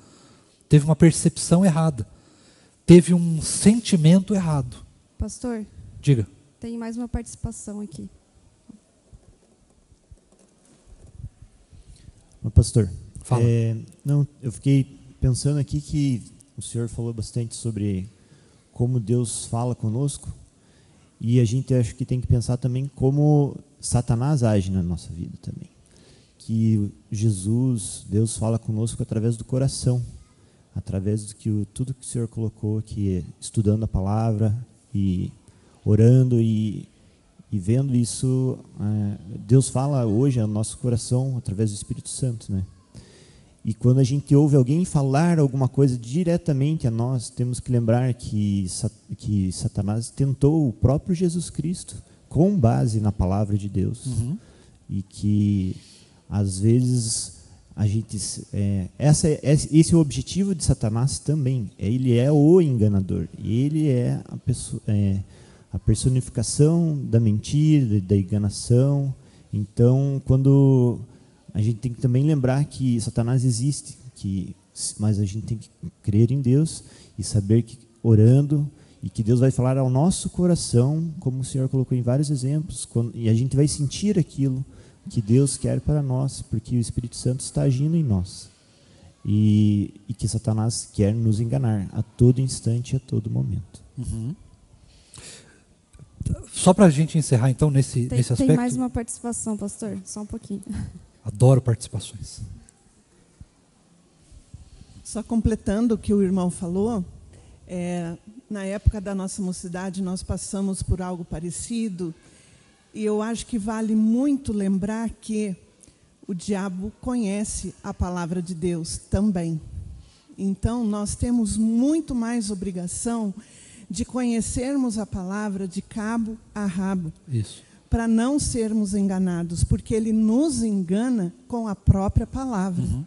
teve uma percepção errada, teve um sentimento errado. Pastor, Diga. tem mais uma participação aqui. Pastor, Fala. não, eu fiquei pensando aqui que o senhor falou bastante sobre como Deus fala conosco, e a gente acho que tem que pensar também como Satanás age na nossa vida também. Que Jesus, Deus fala conosco através do coração, através do que tudo que o senhor colocou aqui, estudando a palavra e orando e vendo isso. Deus fala hoje ao nosso coração através do Espírito Santo, né? E quando a gente ouve alguém falar alguma coisa diretamente a nós, temos que lembrar que Satanás tentou o próprio Jesus Cristo com base na palavra de Deus. Uhum. E que, às vezes, a gente... esse é o objetivo de Satanás também. Ele é o enganador. Ele é a personificação da mentira, da enganação. Então, quando... A gente tem que também lembrar que Satanás existe, mas a gente tem que crer em Deus e saber que orando e que Deus vai falar ao nosso coração, como o Senhor colocou em vários exemplos, e a gente vai sentir aquilo que Deus quer para nós, porque o Espírito Santo está agindo em nós. E que Satanás quer nos enganar a todo instante, a todo momento. Uhum. Só para a gente encerrar então nesse aspecto. Tem mais uma participação, pastor, só um pouquinho. Adoro participações. Só completando o que o irmão falou, na época da nossa mocidade nós passamos por algo parecido, e eu acho que vale muito lembrar que o diabo conhece a palavra de Deus também. Então nós temos muito mais obrigação de conhecermos a palavra de cabo a rabo. Isso. Para não sermos enganados, porque ele nos engana com a própria palavra. Uhum.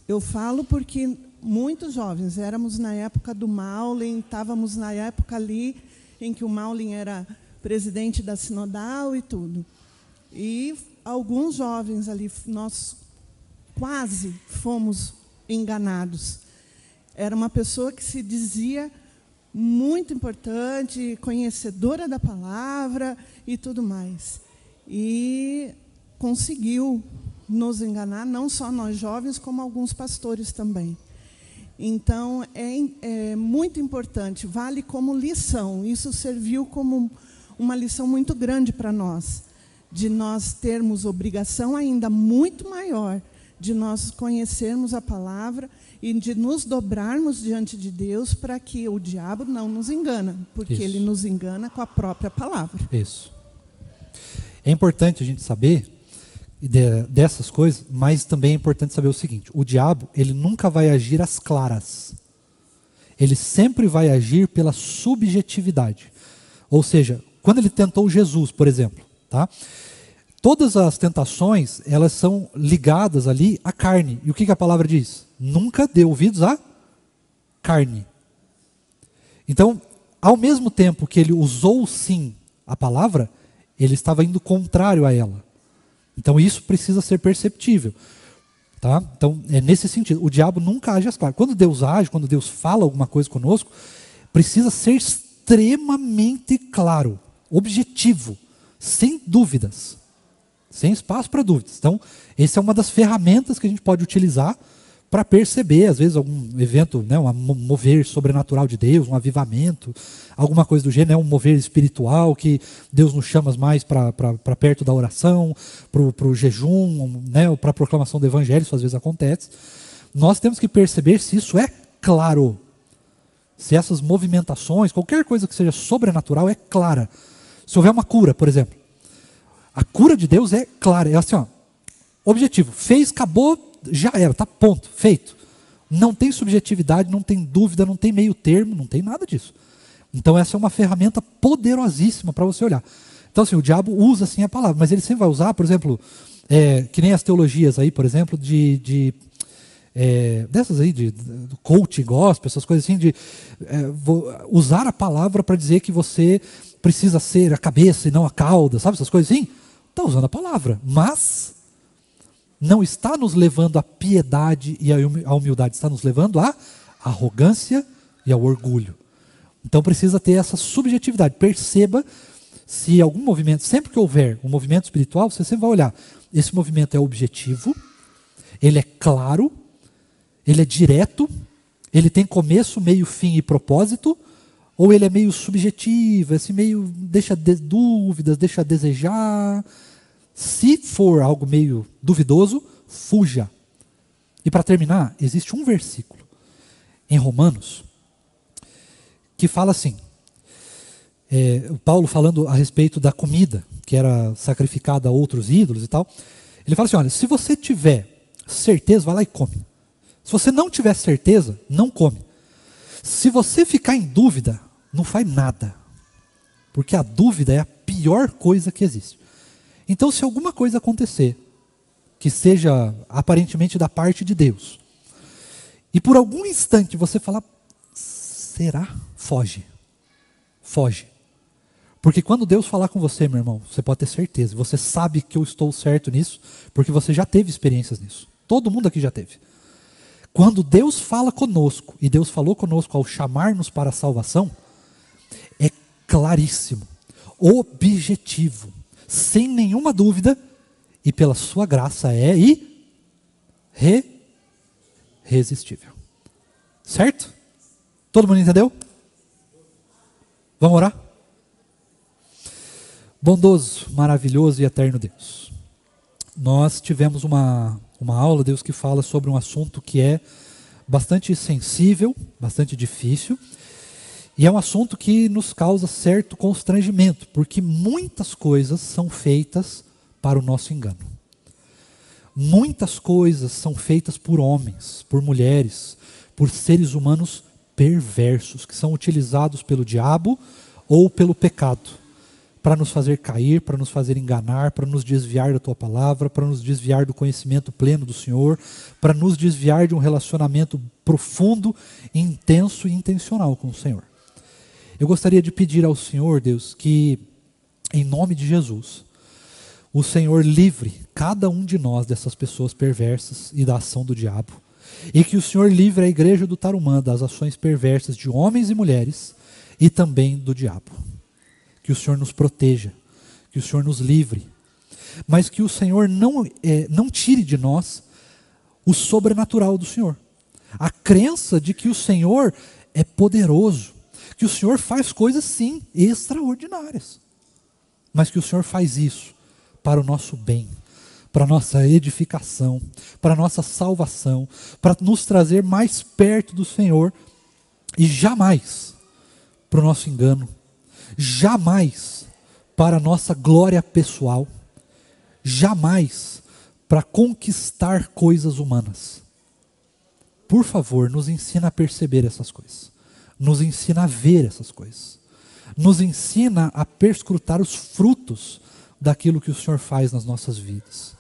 Eu falo porque muitos jovens, éramos na época do Maulin, estávamos na época ali em que o Maulin era presidente da Sinodal e tudo. E alguns jovens ali, nós quase fomos enganados. Era uma pessoa que se dizia muito importante, conhecedora da palavra e tudo mais. E conseguiu nos enganar, não só nós jovens, como alguns pastores também. Então, é muito importante, vale como lição. Isso serviu como uma lição muito grande para nós, de nós termos obrigação ainda muito maior, de nós conhecermos a palavra e de nos dobrarmos diante de Deus para que o diabo não nos engana, porque Isso. ele nos engana com a própria palavra. Isso. É importante a gente saber dessas coisas, mas também é importante saber o seguinte: o diabo, ele nunca vai agir às claras. Ele sempre vai agir pela subjetividade. Ou seja, quando ele tentou Jesus, por exemplo, tá? Todas as tentações, elas são ligadas ali à carne. E o que a palavra diz? Nunca dê ouvidos à carne. Então, ao mesmo tempo que ele usou sim a palavra, ele estava indo contrário a ela. Então isso precisa ser perceptível. Tá? Então é nesse sentido. O diabo nunca age às claras. Quando Deus age, quando Deus fala alguma coisa conosco, precisa ser extremamente claro, objetivo, sem dúvidas. Sem espaço para dúvidas. Então, essa é uma das ferramentas que a gente pode utilizar para perceber, às vezes, algum evento, né, um mover sobrenatural de Deus, um avivamento, alguma coisa do gênero, né, um mover espiritual que Deus nos chama mais para perto da oração, para o jejum, né, para a proclamação do evangelho, isso às vezes acontece. Nós temos que perceber se isso é claro. Se essas movimentações, qualquer coisa que seja sobrenatural é clara. Se houver uma cura, por exemplo, a cura de Deus é clara, é assim, ó, objetivo, fez, acabou, já era, tá ponto, feito. Não tem subjetividade, não tem dúvida, não tem meio termo, não tem nada disso. Então essa é uma ferramenta poderosíssima para você olhar. Então assim, o diabo usa assim a palavra, mas ele sempre vai usar, por exemplo, que nem as teologias aí, por exemplo, dessas aí do coach gospel, essas coisas assim, de usar a palavra para dizer que você precisa ser a cabeça e não a cauda, sabe essas coisas assim? Está usando a palavra, mas não está nos levando à piedade e à humildade, está nos levando à arrogância e ao orgulho. Então precisa ter essa subjetividade. Perceba se algum movimento, sempre que houver um movimento espiritual, você sempre vai olhar, esse movimento é objetivo, ele é claro, ele é direto, ele tem começo, meio, fim e propósito, ou ele é meio subjetivo, assim, meio deixa dúvidas, deixa a desejar. Se for algo meio duvidoso, fuja. E para terminar, existe um versículo em Romanos que fala assim, o Paulo falando a respeito da comida que era sacrificada a outros ídolos e tal, ele fala assim, olha, se você tiver certeza, vai lá e come. Se você não tiver certeza, não come. Se você ficar em dúvida, não faz nada. Porque a dúvida é a pior coisa que existe. Então, se alguma coisa acontecer, que seja aparentemente da parte de Deus, e por algum instante você falar, será? Foge. Foge. Porque quando Deus falar com você, meu irmão, você pode ter certeza, você sabe que eu estou certo nisso, porque você já teve experiências nisso. Todo mundo aqui já teve. Quando Deus fala conosco, e Deus falou conosco ao chamar-nos para a salvação, é claríssimo, objetivo, sem nenhuma dúvida, e pela sua graça é irresistível. Certo? Todo mundo entendeu? Vamos orar? Bondoso, maravilhoso e eterno Deus, nós tivemos uma aula, Deus, que fala sobre um assunto que é bastante sensível, bastante difícil, e é um assunto que nos causa certo constrangimento, porque muitas coisas são feitas para o nosso engano. Muitas coisas são feitas por homens, por mulheres, por seres humanos perversos, que são utilizados pelo diabo ou pelo pecado, para nos fazer cair, para nos fazer enganar, para nos desviar da Tua palavra, para nos desviar do conhecimento pleno do Senhor, para nos desviar de um relacionamento profundo, intenso e intencional com o Senhor. Eu gostaria de pedir ao Senhor, Deus, que, em nome de Jesus, o Senhor livre cada um de nós dessas pessoas perversas e da ação do diabo, e que o Senhor livre a igreja do Tarumã das ações perversas de homens e mulheres e também do diabo. Que o Senhor nos proteja, que o Senhor nos livre, mas que o Senhor não tire de nós o sobrenatural do Senhor. A crença de que o Senhor é poderoso, que o Senhor faz coisas sim, extraordinárias, mas que o Senhor faz isso para o nosso bem, para a nossa edificação, para a nossa salvação, para nos trazer mais perto do Senhor e jamais para o nosso engano, jamais para a nossa glória pessoal, jamais para conquistar coisas humanas. Por favor, nos ensina a perceber essas coisas, nos ensina a ver essas coisas, nos ensina a perscrutar os frutos daquilo que o Senhor faz nas nossas vidas.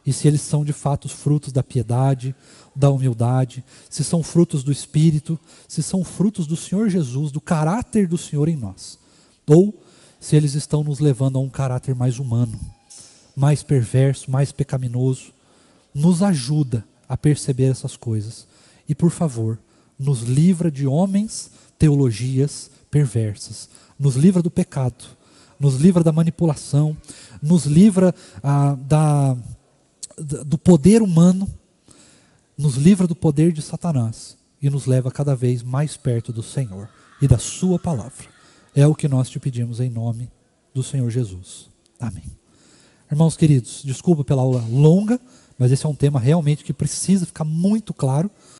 E se eles são de fato os frutos da piedade, da humildade, se são frutos do Espírito, se são frutos do Senhor Jesus, do caráter do Senhor em nós. Ou se eles estão nos levando a um caráter mais humano, mais perverso, mais pecaminoso. Nos ajuda a perceber essas coisas. E por favor, nos livra de homens, teologias perversas. Nos livra do pecado, nos livra da manipulação, nos livra do poder humano, nos livra do poder de Satanás e nos leva cada vez mais perto do Senhor e da sua palavra. É o que nós te pedimos em nome do Senhor Jesus. Amém. Irmãos queridos, desculpa pela aula longa, mas esse é um tema realmente que precisa ficar muito claro.